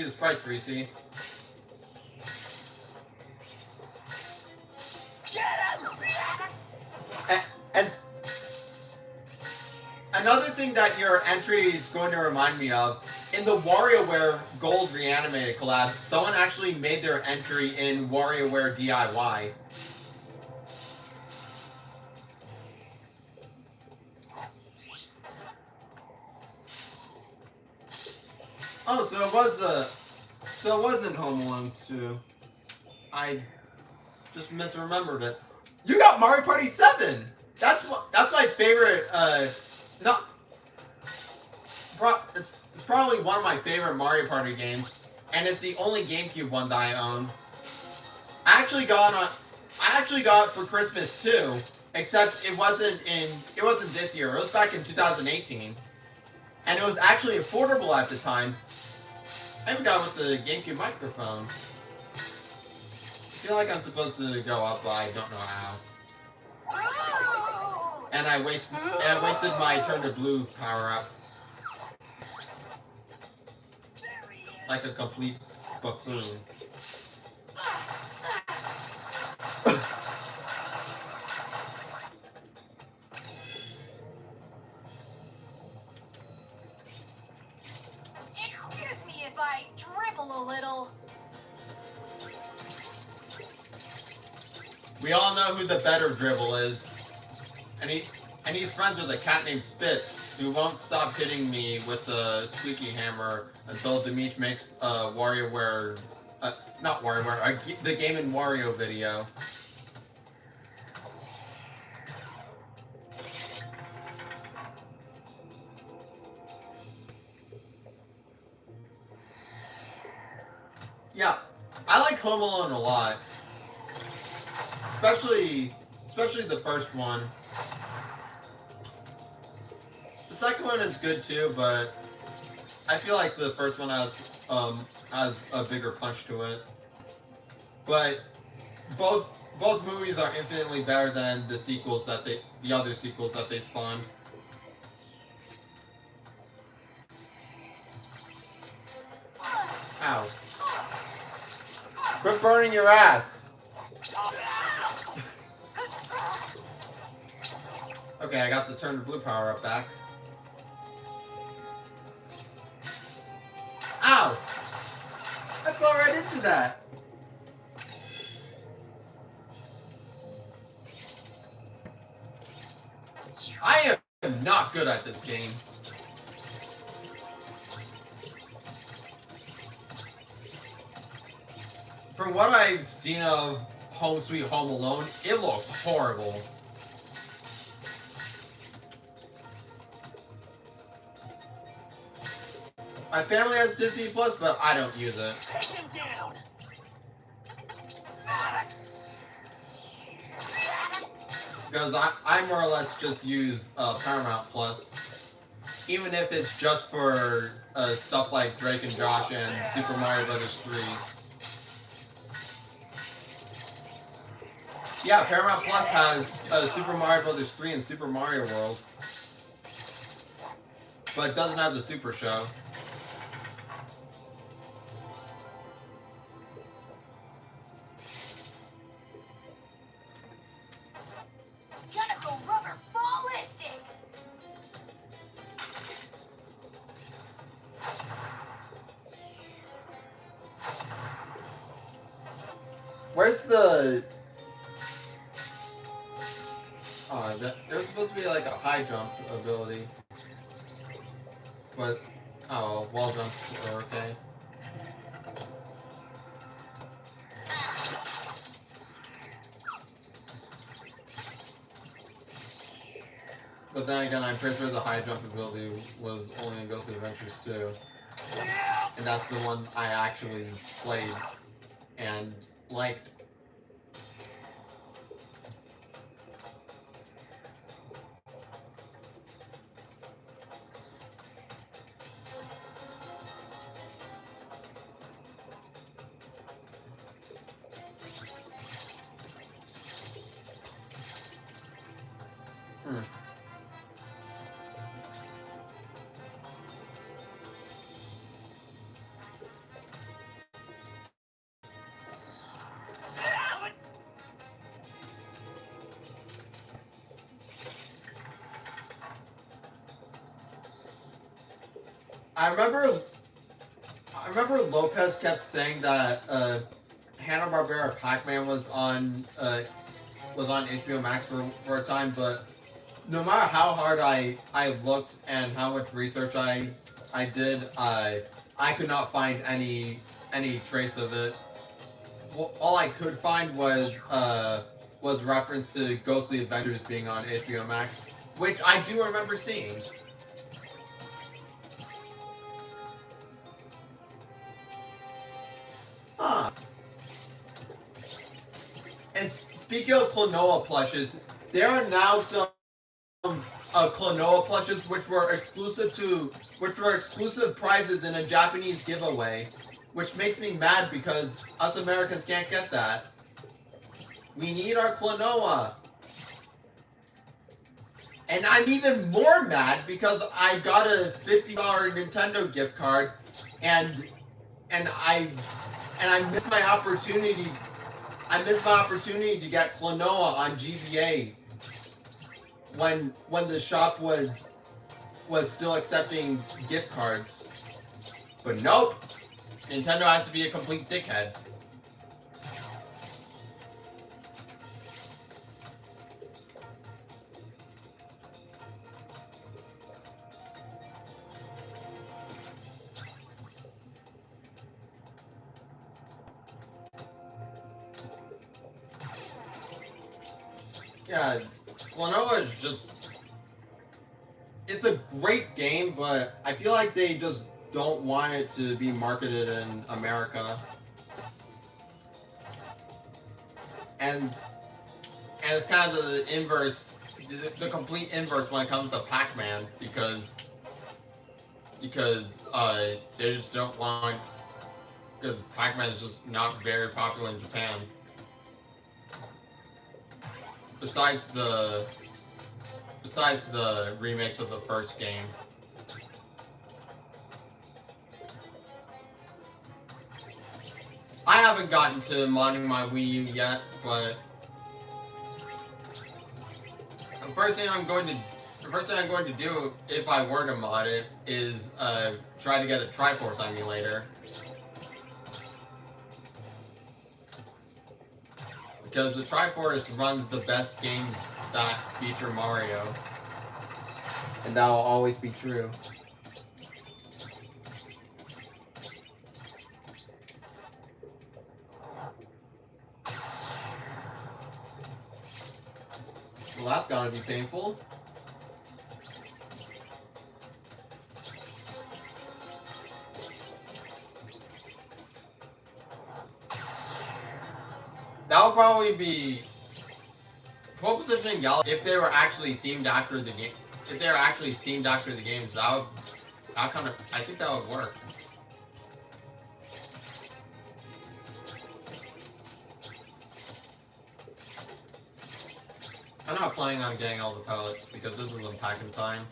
sprites, Reese. Get him. And another thing that your entry is going to remind me of, in the WarioWare Gold Reanimated collab, someone actually made their entry in WarioWare DIY. Oh, so it was in Home Alone 2. I just misremembered it. You got Mario Party 7. That's my favorite. It's probably one of my favorite Mario Party games, and it's the only GameCube one that I own. I actually got it for Christmas too, except it wasn't this year. It was back in 2018, and it was actually affordable at the time. I even got it with the GameCube microphone. I feel like I'm supposed to go up, but I don't know how. And I wasted my turn to blue power up. Like a complete buffoon. a little. We all know who the better dribble is. And he's friends with a cat named Spitz, who won't stop hitting me with the squeaky hammer until Dimitri makes WarioWare, not WarioWare, the Game & Wario video. Yeah, I like Home Alone a lot. Especially the first one. The second one is good too, but I feel like the first one has a bigger punch to it. But both movies are infinitely better than the other sequels that they spawned. Ow. Quit burning your ass! Okay, I got the turn to blue power up back. Ow! I fell right into that! I am not good at this game. From what I've seen of Home Sweet Home Alone, it looks horrible. My family has Disney Plus, but I don't use it. Take him down. Because I more or less just use Paramount Plus. Even if it's just for stuff like Drake and Josh and Super Mario Bros. 3. Yeah, Paramount Plus has Super Mario Bros. 3 and Super Mario World. But it doesn't have the Super Show. Gotta go rubber ballistic. Where's the... Oh, there's supposed to be like a high jump ability. But, oh, wall jumps are okay. But then again, I'm pretty sure the high jump ability was only in Ghostly Adventures 2. And that's the one I actually played and liked. I remember Lopez kept saying that Hanna-Barbera Pac-Man was on HBO Max for a time, but no matter how hard I looked and how much research I did, I could not find any trace of it. Well, all I could find was reference to Ghostly Adventures being on HBO Max, which I do remember seeing. Huh. And speaking of Klonoa plushes, there are now some Klonoa plushes which were exclusive prizes in a Japanese giveaway, which makes me mad because us Americans can't get that. We need our Klonoa. And I'm even more mad because I got a $50 Nintendo gift card and I missed my opportunity. I missed my opportunity to get Klonoa on GBA when the shop was still accepting gift cards. But nope. Nintendo has to be a complete dickhead. Yeah, Klonoa is just... It's a great game, but I feel like they just don't want it to be marketed in America. And it's kind of the inverse, the complete inverse when it comes to Pac-Man, because they just don't want, because Pac-Man is just not very popular in Japan. Besides the remakes of the first game. I haven't gotten to modding my Wii U yet, but the first thing I'm going to do if I were to mod it is try to get a Triforce emulator. Because the Triforce runs the best games that feature Mario. And that will always be true. Well, that's gotta be painful. That would probably be pole positioning Galaxy if they were actually themed after the game. If they were actually themed after the games, that kind of, I think that would work. I'm not planning on getting all the pellets because this isn't packing time.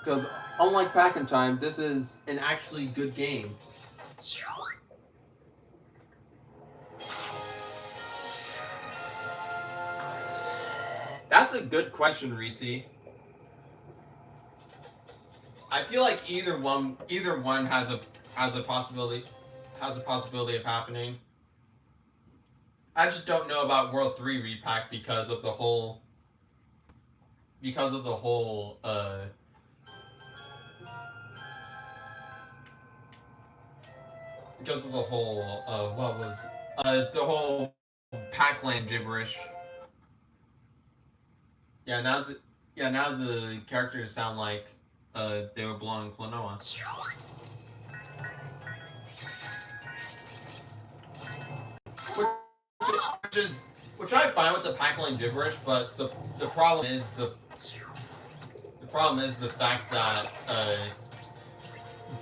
Because unlike packing time, this is an actually good game. That's a good question, Reese. I feel like either one has a possibility of happening. I just don't know about World 3 repack because of the whole what was the whole Pac-Man gibberish. Yeah, now the characters sound like they were belong in Klonoa. Which I find with the Pac-Man gibberish, but the problem is the fact that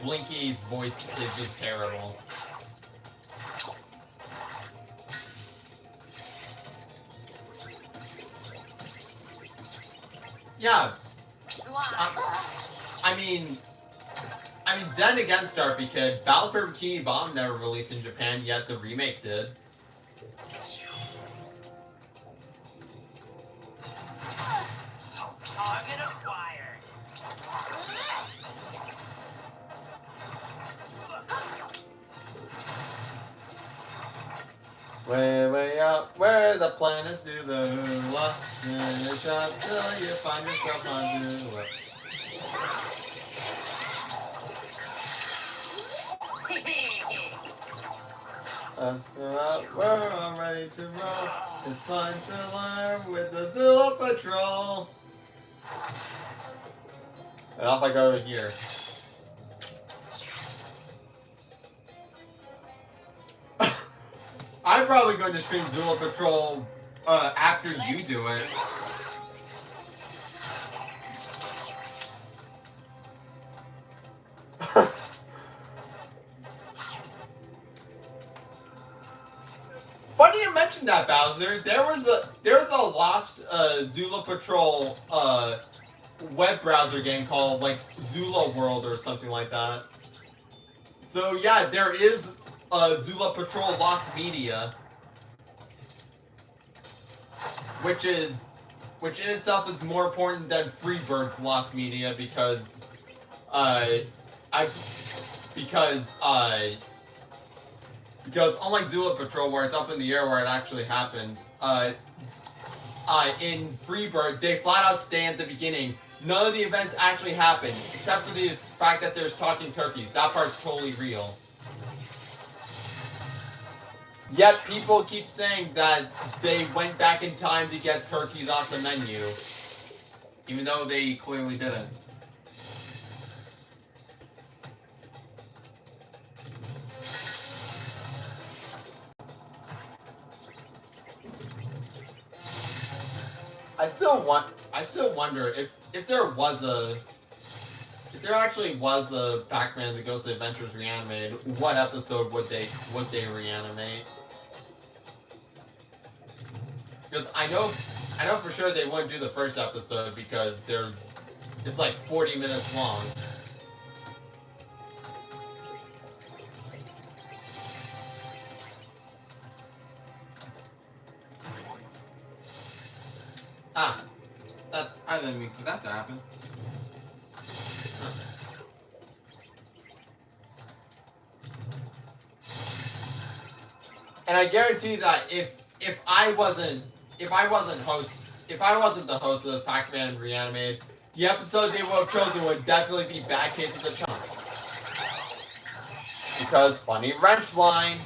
Blinky's voice is just terrible. Yeah. I mean, then again, Starfy Kid, Battle for Bikini Bottom never released in Japan, yet the remake did. Target acquired. Way up where the planets do the hula. Finish up till you find yourself on Zula. Let's go out, we're all ready to roll. It's fun to learn with the Zula Patrol. And off I go here. I'm probably going to stream Zula Patrol after you do it. Funny you mentioned that, Bowser. There was a lost Zula Patrol web browser game called like Zula World or something like that. So yeah, there is Zula Patrol Lost Media, which is which in itself is more important than Freebird's lost media because, because unlike Zula Patrol, where it's up in the air where it actually happened, in Freebird, they flat out stay at the beginning. None of the events actually happen, except for the fact that there's talking turkeys. That part's totally real. Yet people keep saying that they went back in time to get turkeys off the menu, even though they clearly didn't. I still wonder if there actually was a Pac-Man: The Ghostly Adventures reanimated, what episode would they reanimate? Because I know for sure they wouldn't do the first episode because it's like 40 minutes long. I didn't mean for that to happen. Huh. And I guarantee that if I wasn't the host of the Pac-Man Reanimated, the episode they would have chosen would definitely be Bad Case of the Chumps. Because funny wrench line.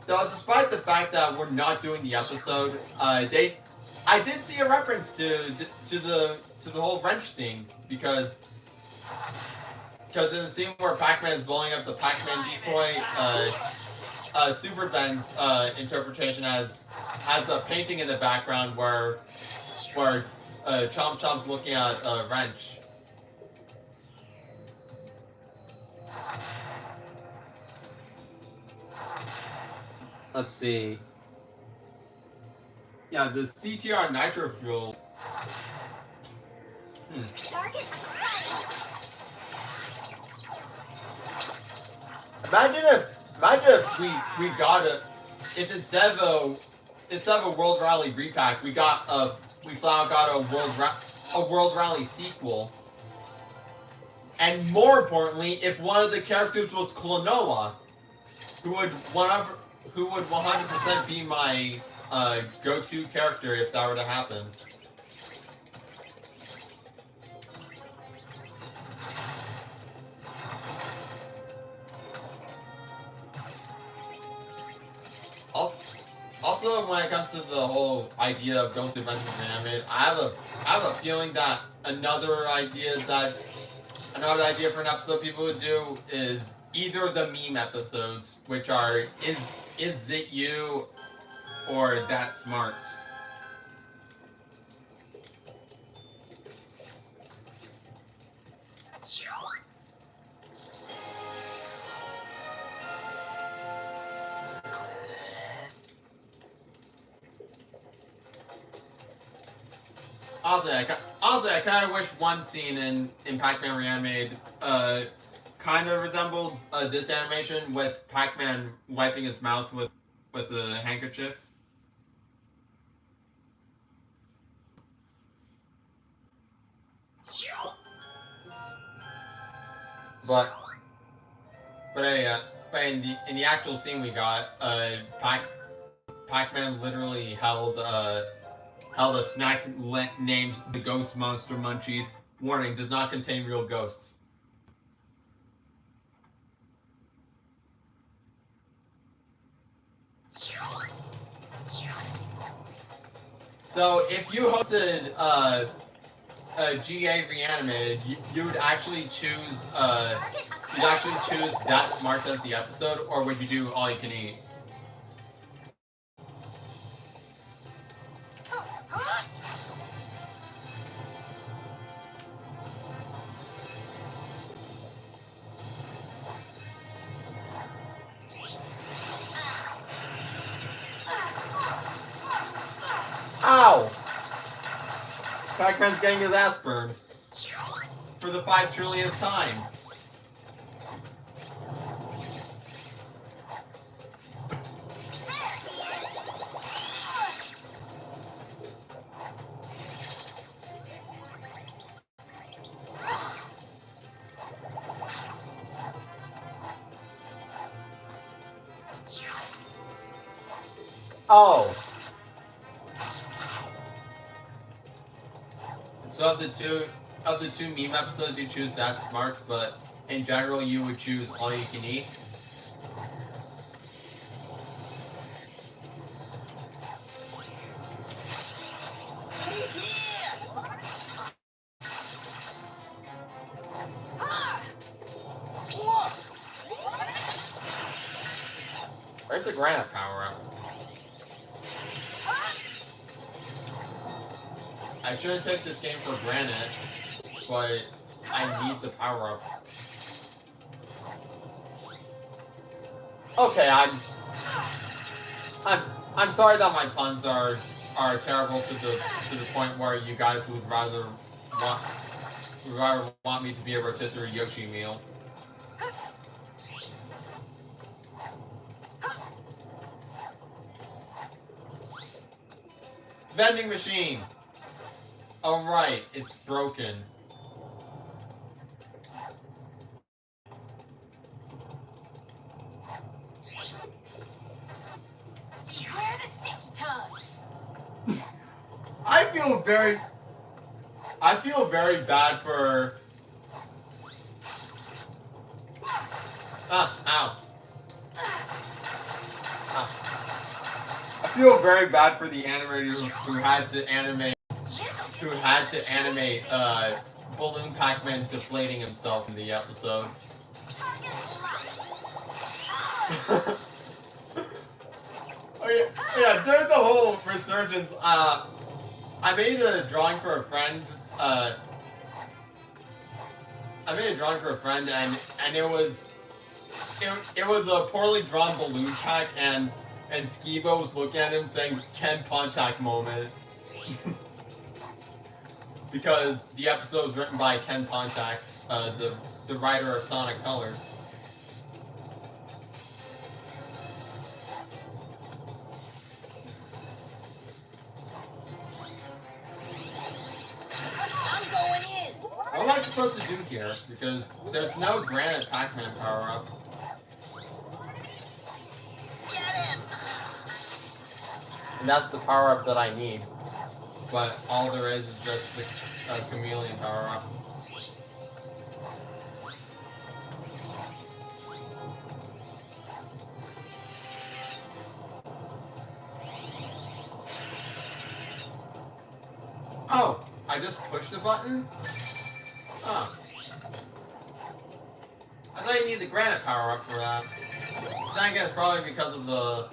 Though, despite the fact that we're not doing the episode, I did see a reference to the whole wrench thing because in the scene where Pac-Man is blowing up the Pac-Man decoy, Super Ben's interpretation has a painting in the background where Chomp Chomp's looking at a wrench. Let's see. Yeah, the CTR nitro fuel. Imagine if we got if instead of a World Rally repack, we flat out got a World Rally sequel. And more importantly, if one of the characters was Klonoa, who would 100% be my go-to character if that were to happen. Also, when it comes to the whole idea of Ghostly Adventures Reanimated, I have a feeling that another idea for an episode people would do is either the meme episodes, which are is it you or that smarts. Also, I kind of wish one scene in Pac-Man Reanimated kind of resembled this animation with Pac-Man wiping his mouth with a handkerchief. But in the actual scene we got, Pac-Man literally held a snack named the Ghost Monster Munchies. Warning: does not contain real ghosts. So if you hosted a GA Reanimated, you'd actually choose that Smarts as the episode, or would you do All You Can Eat? Ow! Pac-Man's getting his ass burned. For the 5 trillionth time. Oh. So of the two meme episodes, you choose That's Smart, but in general, you would choose All You Can Eat. He's here! Ah! Look! Where's the granite power up? I shouldn't take this game for granted, but I need the power up. Okay, I'm sorry that my puns are terrible to the point where you guys would rather want me to be a rotisserie Yoshi meal. Vending machine. All right, it's broken. Where the sticky tongue? I feel very bad for. Ow. I feel very bad for the animators who had to animate Balloon Pac-Man deflating himself in the episode. Oh yeah, during the whole resurgence, I made a drawing for a friend. And it was a poorly drawn balloon pack, and Skibo was looking at him saying "Ken Pontac moment." Because the episode was written by Ken Pontac, the writer of Sonic Colors. I'm going in! What am I supposed to do here? Because there's no granite Pac-Man power-up. Get him! And that's the power-up that I need. But all there is just the chameleon power-up. Oh, I just pushed the button? Oh. I thought you need the granite power-up for that. Then I guess probably because of the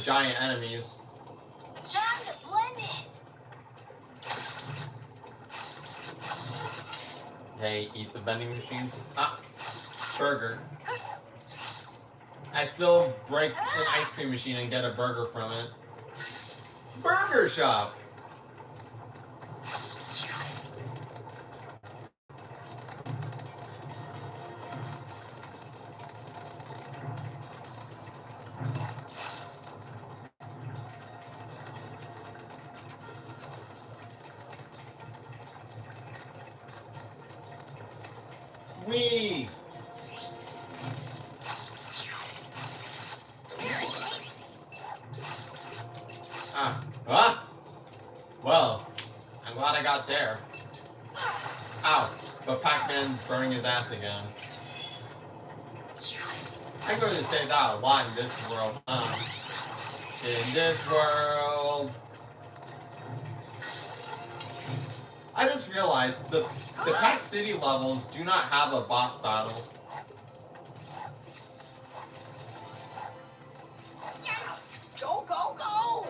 giant enemies. Time to blend in! Hey, eat the vending machines. Ah, burger. I still break an ice cream machine and get a burger from it. Burger shop! Wee! Well, I'm glad I got there. Ow, but Pac-Man's burning his ass again. I'm going to say that a lot in this world, huh? In this world... I just realized the Pac City levels do not have a boss battle. Go, go, go!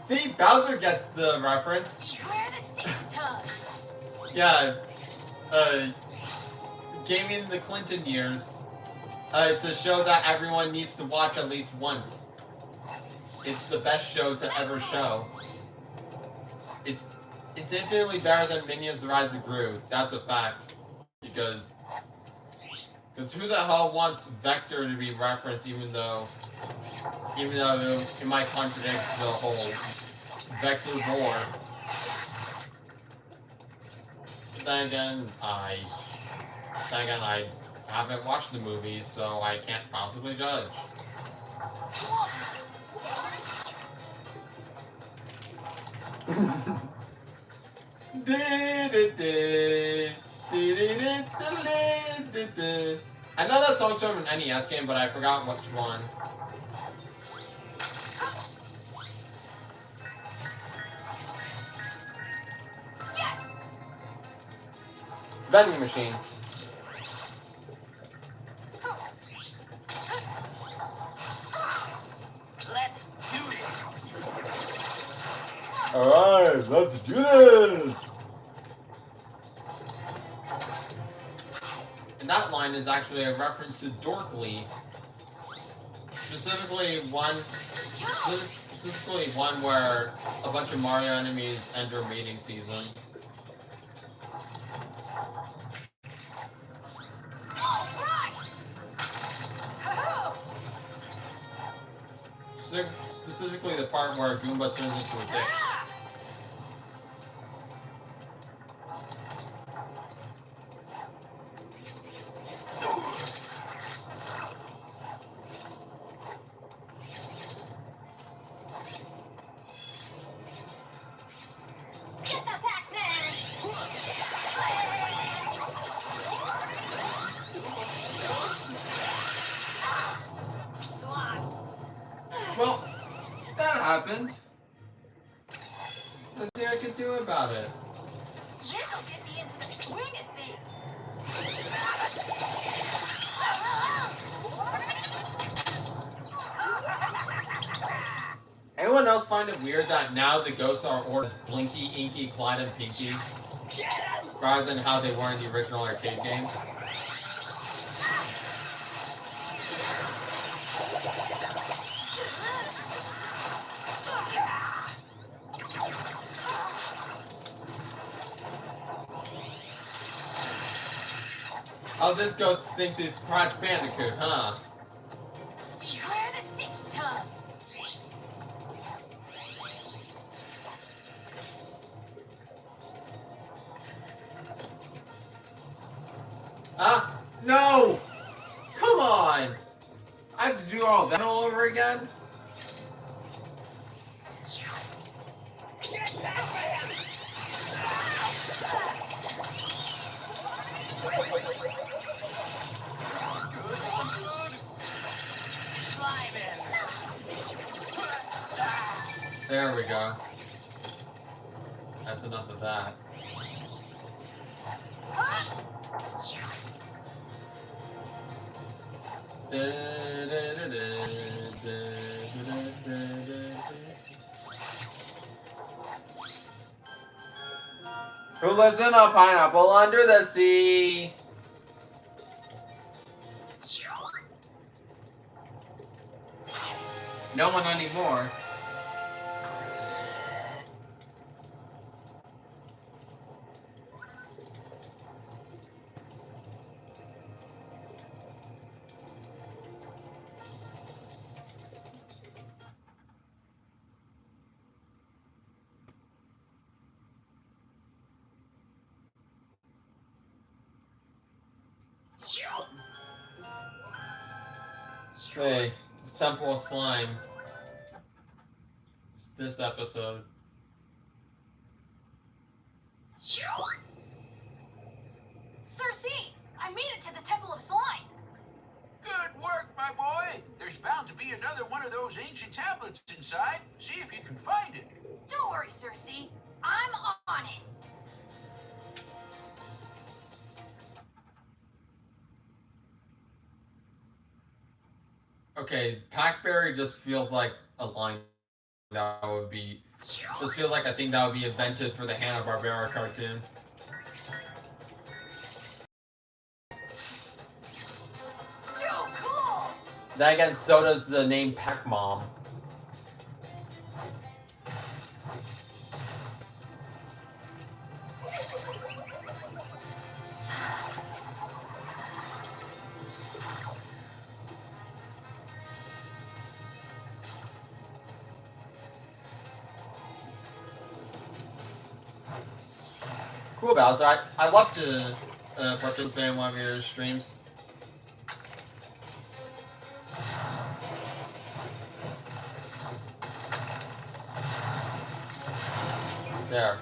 See, Bowser gets the reference. Where the sticky tongue? Yeah, gaming in the Clinton years. It's a show that everyone needs to watch at least once. It's the best show to ever show. It's infinitely better than Minions: The Rise of Gru. That's a fact. Because who the hell wants Vector to be referenced, even though it might contradict the whole Vector lore. Then again, I haven't watched the movies, so I can't possibly judge. I know that song's from an NES game, but I forgot which one. Yes. Vending machine. Let's do this. Alright, let's do this! And that line is actually a reference to Dorkly. Specifically one where a bunch of Mario enemies enter mating season. Specifically the part where Goomba turns into a dick. Get the Pac-Man! Slime. Well, that happened. There's nothing I can do about it. This'll get me into the swing of things. Anyone else find it weird that now the ghosts are ordered as Blinky, Inky, Clyde, and Pinky, rather than how they were in the original arcade game? Oh, this ghost thinks he's Crash Bandicoot, huh? Beware the sticky tongue. Ah, no! Come on! I have to do all that all over again? There we go. That's enough of that. Who lives in a pineapple under the sea? No one anymore. Hey, it's Temple of Slime. It's this episode. Cersei, I made it to the Temple of Slime. Good work, my boy. There's bound to be another one of those ancient tablets inside. See if you can find it. Don't worry, Cersei. I'm on it. Okay, Packberry just feels like a line that would be... Just feels like a thing that would be invented for the Hanna-Barbera cartoon. Too cool. Then again, so does the name Pac-Mom. cool, Bowser. I'd love to participate in one of your streams. There.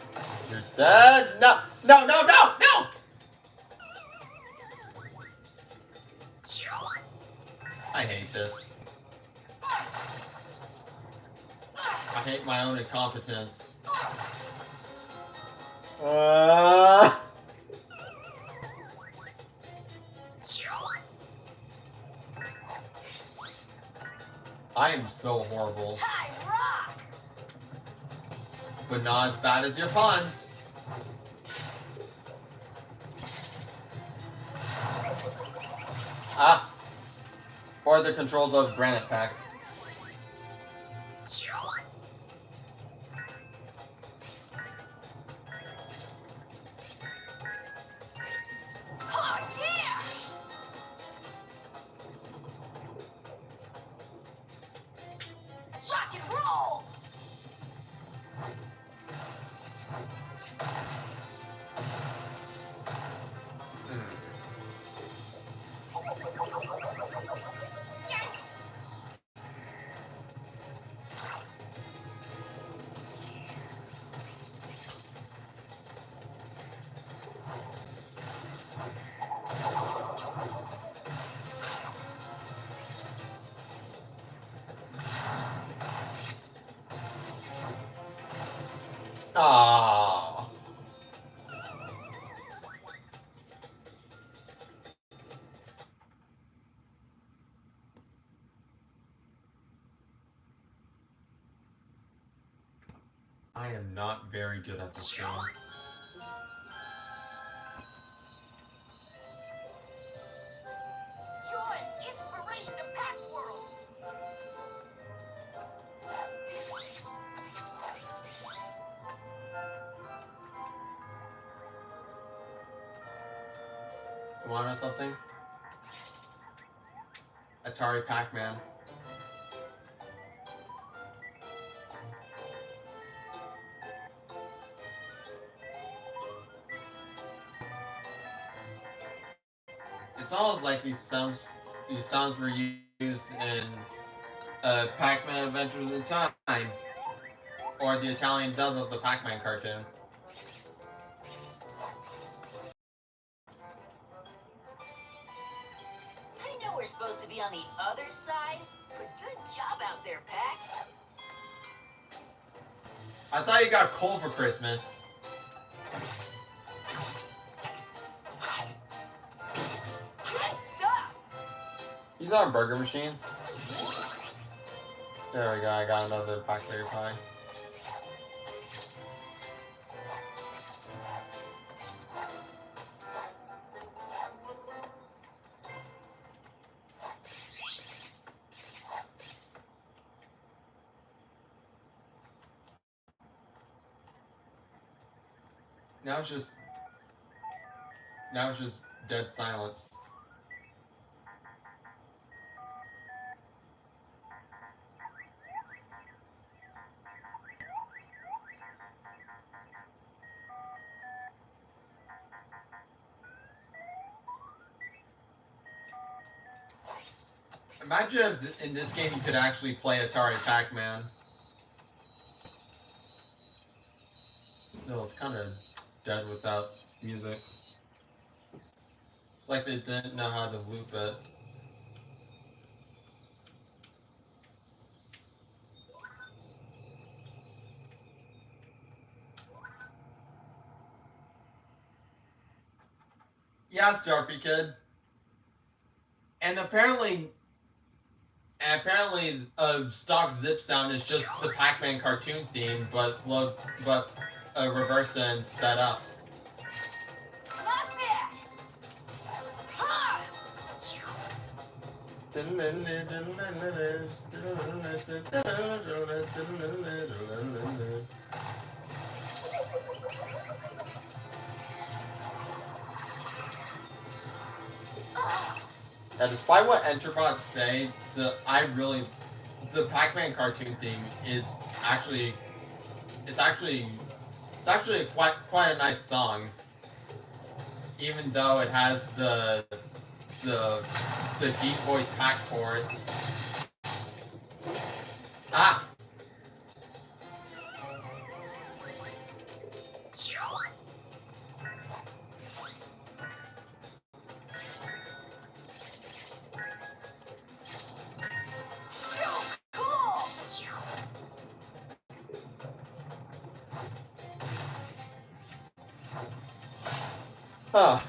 You're dead. No! No, no, no, no! I hate this. I hate my own incompetence. I am so horrible. But not as bad as your puns. Ah. Or the controls of Granite Pack. Ah. I am not very good at this game. You're an inspiration to Pac World. You wanna know something? Atari Pac-Man. It's almost like these sounds were used in Pac-Man Adventures in Time, or the Italian dub of the Pac-Man cartoon. I know we're supposed to be on the other side, but good job out there, Pac. I thought you got coal for Christmas. Good stuff. These aren't burger machines. There we go, I got another Pac-Man pie. Now it's just dead silence. Imagine if in this game you could actually play Atari Pac-Man. Still, it's kind of dead without music. It's like they didn't know how to loop it. Yeah, Starfy Kid. And apparently, stock zip sound is just the Pac-Man cartoon theme, but reversed and sped up. Now, despite what Enterbots say, the Pac-Man cartoon theme is actually quite a nice song. even though it has the deep voice pack chorus. Ah! Huh.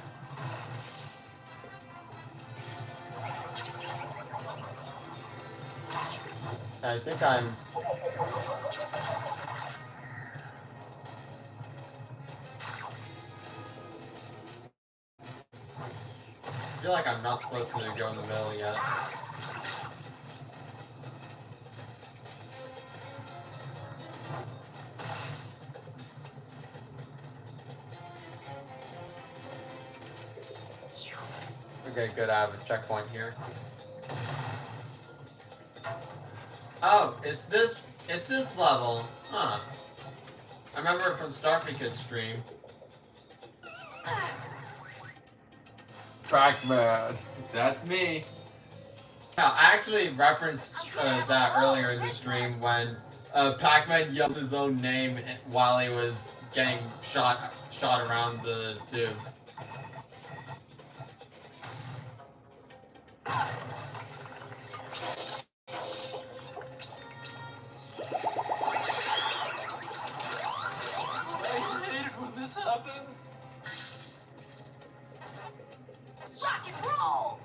I think I'm... I feel like I'm not supposed to go in the middle yet. Okay, good, I have a checkpoint here. Oh, it's this level. Huh. I remember it from Starfy Kid's stream. Pac-Man. That's me. Yeah, I actually referenced that earlier in the stream when Pac-Man yelled his own name while he was getting shot around the tube. Rock and roll!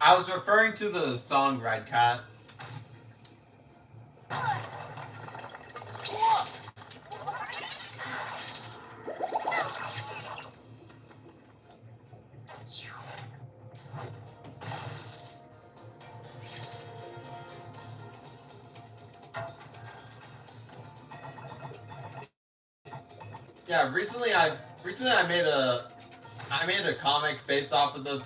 I was referring to the song Red Cat. Yeah, recently I made a comic based off of the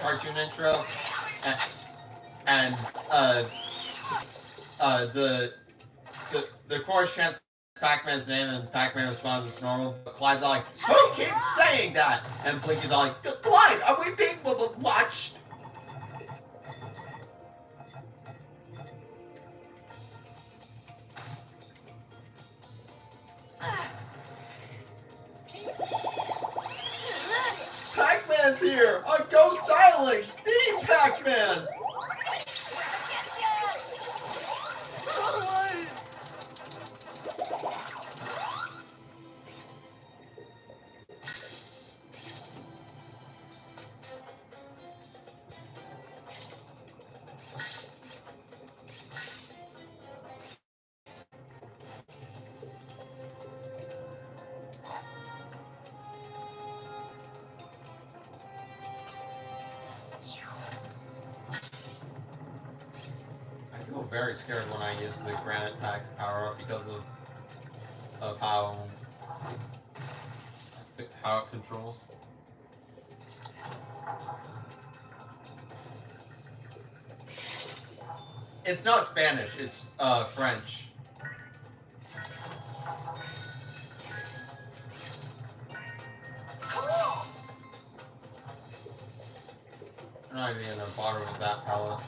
cartoon intro, and the chorus chants Pac-Man's name and Pac-Man responds as normal. But Clyde's all like, "Who keeps saying that?" And Blinky's all like, "Clyde, are we being watched?" Pac-Man's here! A ghost island! The Pac-Man! I feel very scared when I use the Granite Pack power-up because of how it controls. It's not Spanish, it's French. I'm not even gonna bother with that palette.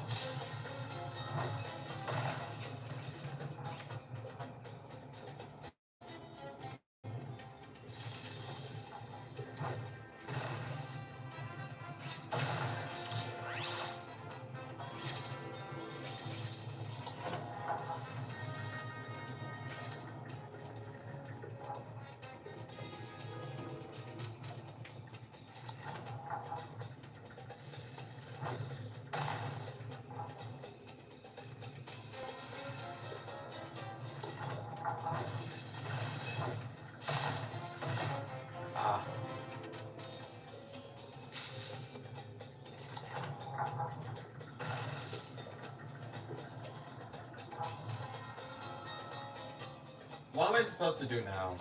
What am I supposed to do now?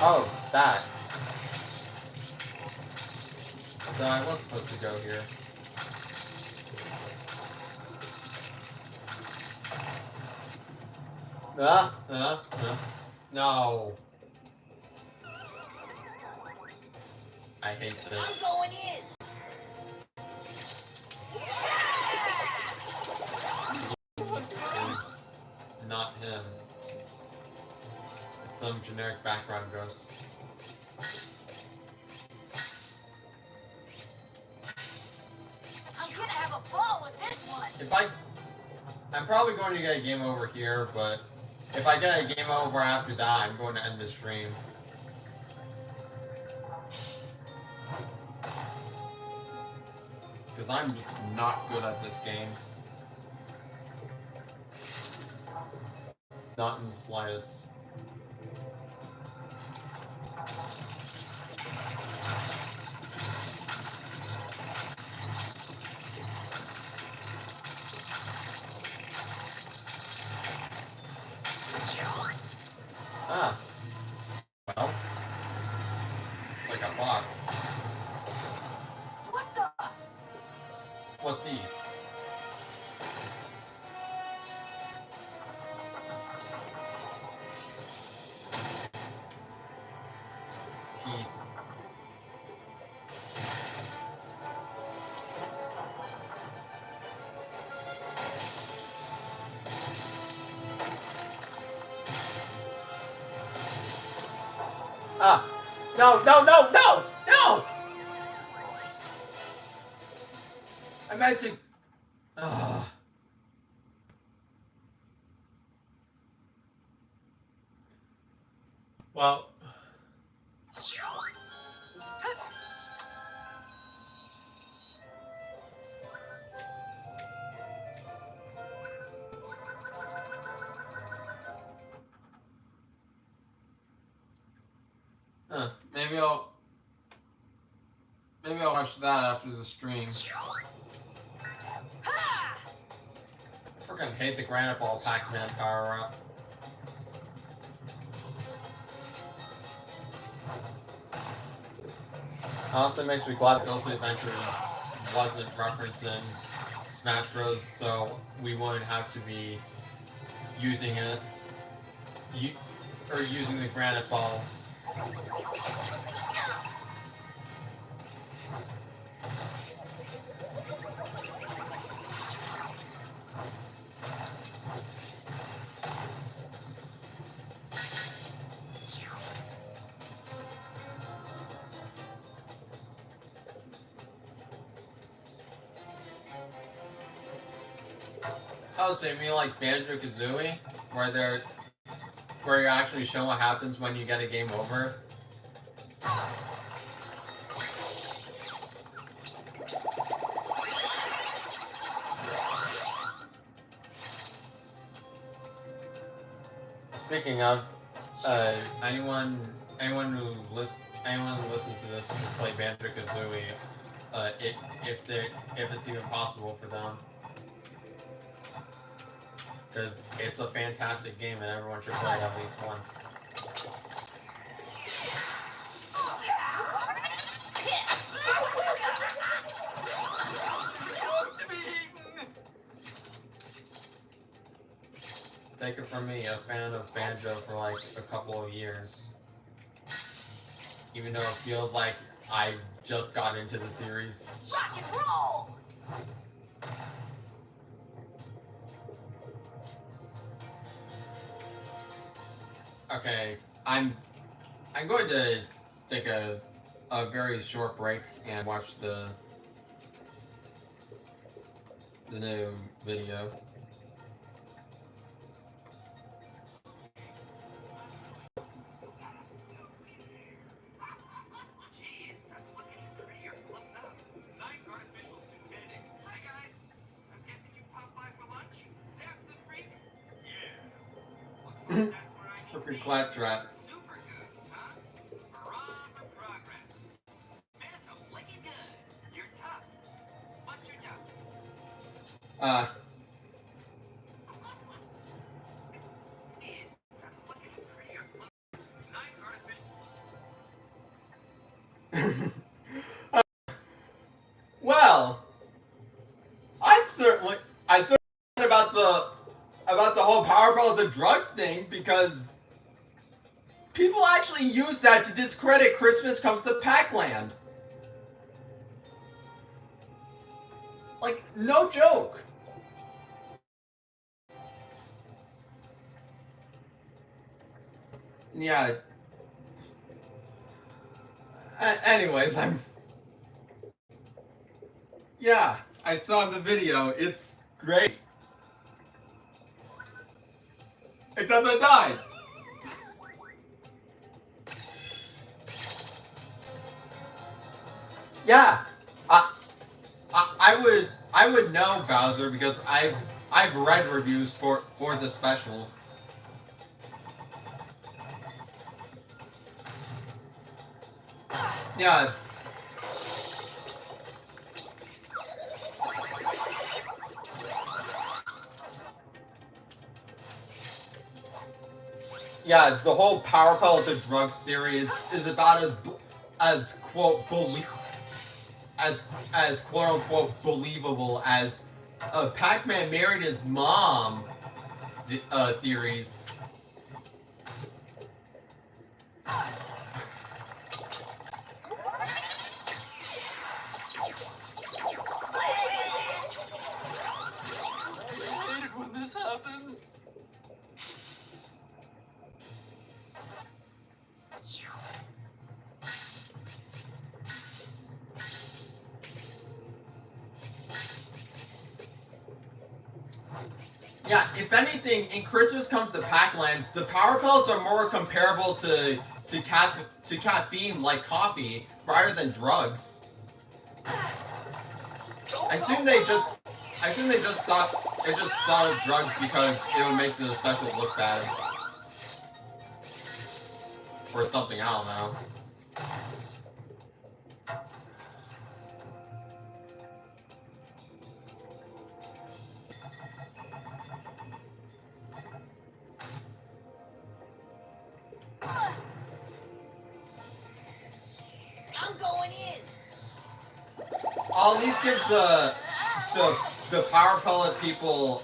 Oh, that. So I was supposed to go here. No. I hate this. I'm going in. Is not him. It's some generic background ghost. I'm gonna have a ball with this one. I'm probably going to get a game over here, but if I get a game over after that, I'm going to end the stream. Because I'm just not good at this game. Not in the slightest. Ah. Well. It's like a boss. What the? What the? Teeth. Ah! No, no, no, no! No! I meant to... Well... Maybe I'll watch that after the stream. I freaking hate the granite ball Pac-Man power up. Honestly, makes me glad Ghostly Adventures wasn't referenced in Smash Bros. So we wouldn't have to be using it, or using the granite ball. Oh, so you mean like Banjo-Kazooie, where you actually show what happens when you get a game over? Speaking of, anyone who listens to this who play Banjo-Kazooie, if it's even possible for them. Because it's a fantastic game and everyone should play it at least once. Take it from me, a fan of Banjo for like a couple of years. Even though it feels like I just got into the series. Rock and roll! Okay, I'm going to take a very short break and watch the new video. Gee, it doesn't look any prettier close up. Nice artificial stupidity. Hi guys, I'm guessing you popped by for lunch? Zap the freaks? Yeah. Looks like that's where I need to be. Freaking claptrap. Super goose, huh? Hurrah for progress. Phantom, looking good. You're tough. What's your job? It doesn't look any prettier. Nice artificial. I certainly about the whole Powerball the drugs thing because people actually use that to discredit Christmas Comes to Pac-Land. Like, no joke. Yeah. Anyways, Yeah, I saw the video. It's great. Except I died. Yeah, I, I would know Bowser because I've read reviews for the special. Yeah. Yeah, the whole power pellet to drugs theory is about as quote believe as quote unquote believable as Pac-Man married his mom theories. I hate it when this happens. Yeah, if anything, in Christmas Comes to Pac-Land, the power pellets are more comparable to caffeine like coffee rather than drugs. I assume they just thought of drugs because it would make the special look bad. Or something, I don't know. I'm going in. I'll at least give the power pellet people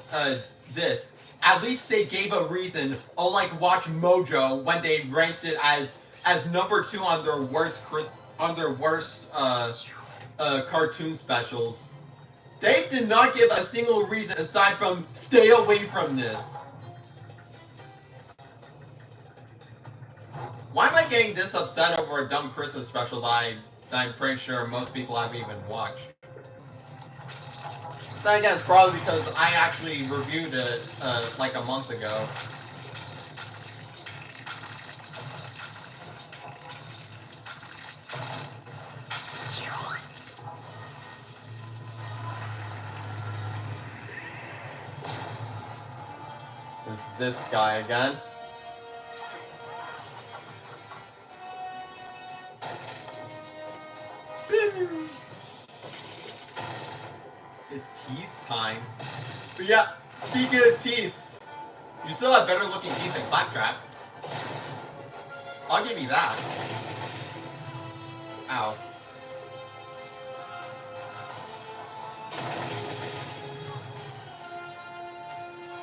this. At least they gave a reason, unlike Watch Mojo when they ranked it as number 2 on their worst cartoon specials. They did not give a single reason aside from stay away from this. Why am I getting this upset over a dumb Christmas special that I'm pretty sure most people haven't even watched? Then again, it's probably because I actually reviewed it like a month ago. There's this guy again. It's teeth time. But yeah, speaking of teeth, you still have better looking teeth than Claptrap. I'll give you that. Ow.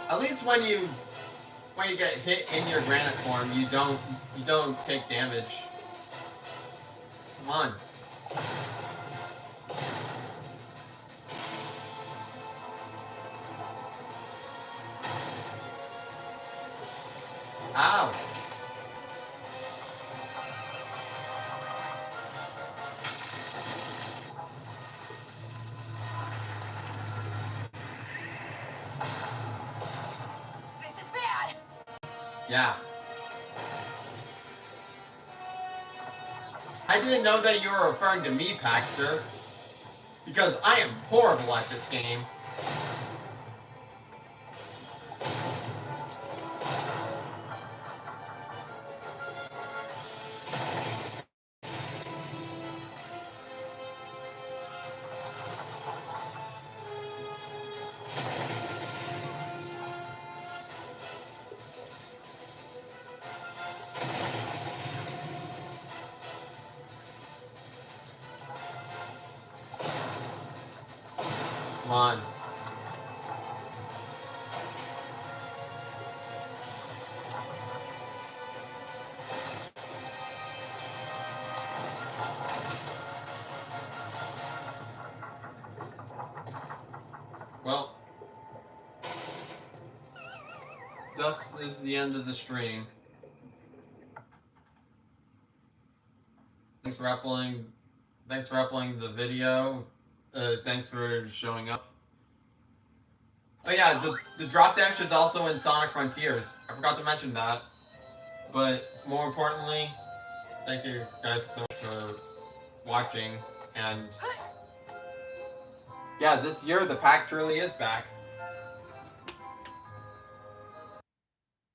At least when you get hit in your granite form, you don't take damage. Come on. Ow. This is bad. Yeah. I didn't know that you were referring to me, Paxter. Because I am horrible at this game. Come on. Well, thus is the end of the stream. Thanks for uploading the video. Thanks for showing up. Oh yeah, the drop dash is also in Sonic Frontiers. I forgot to mention that. But more importantly, thank you guys so much for watching. And yeah, this year the pack truly is back.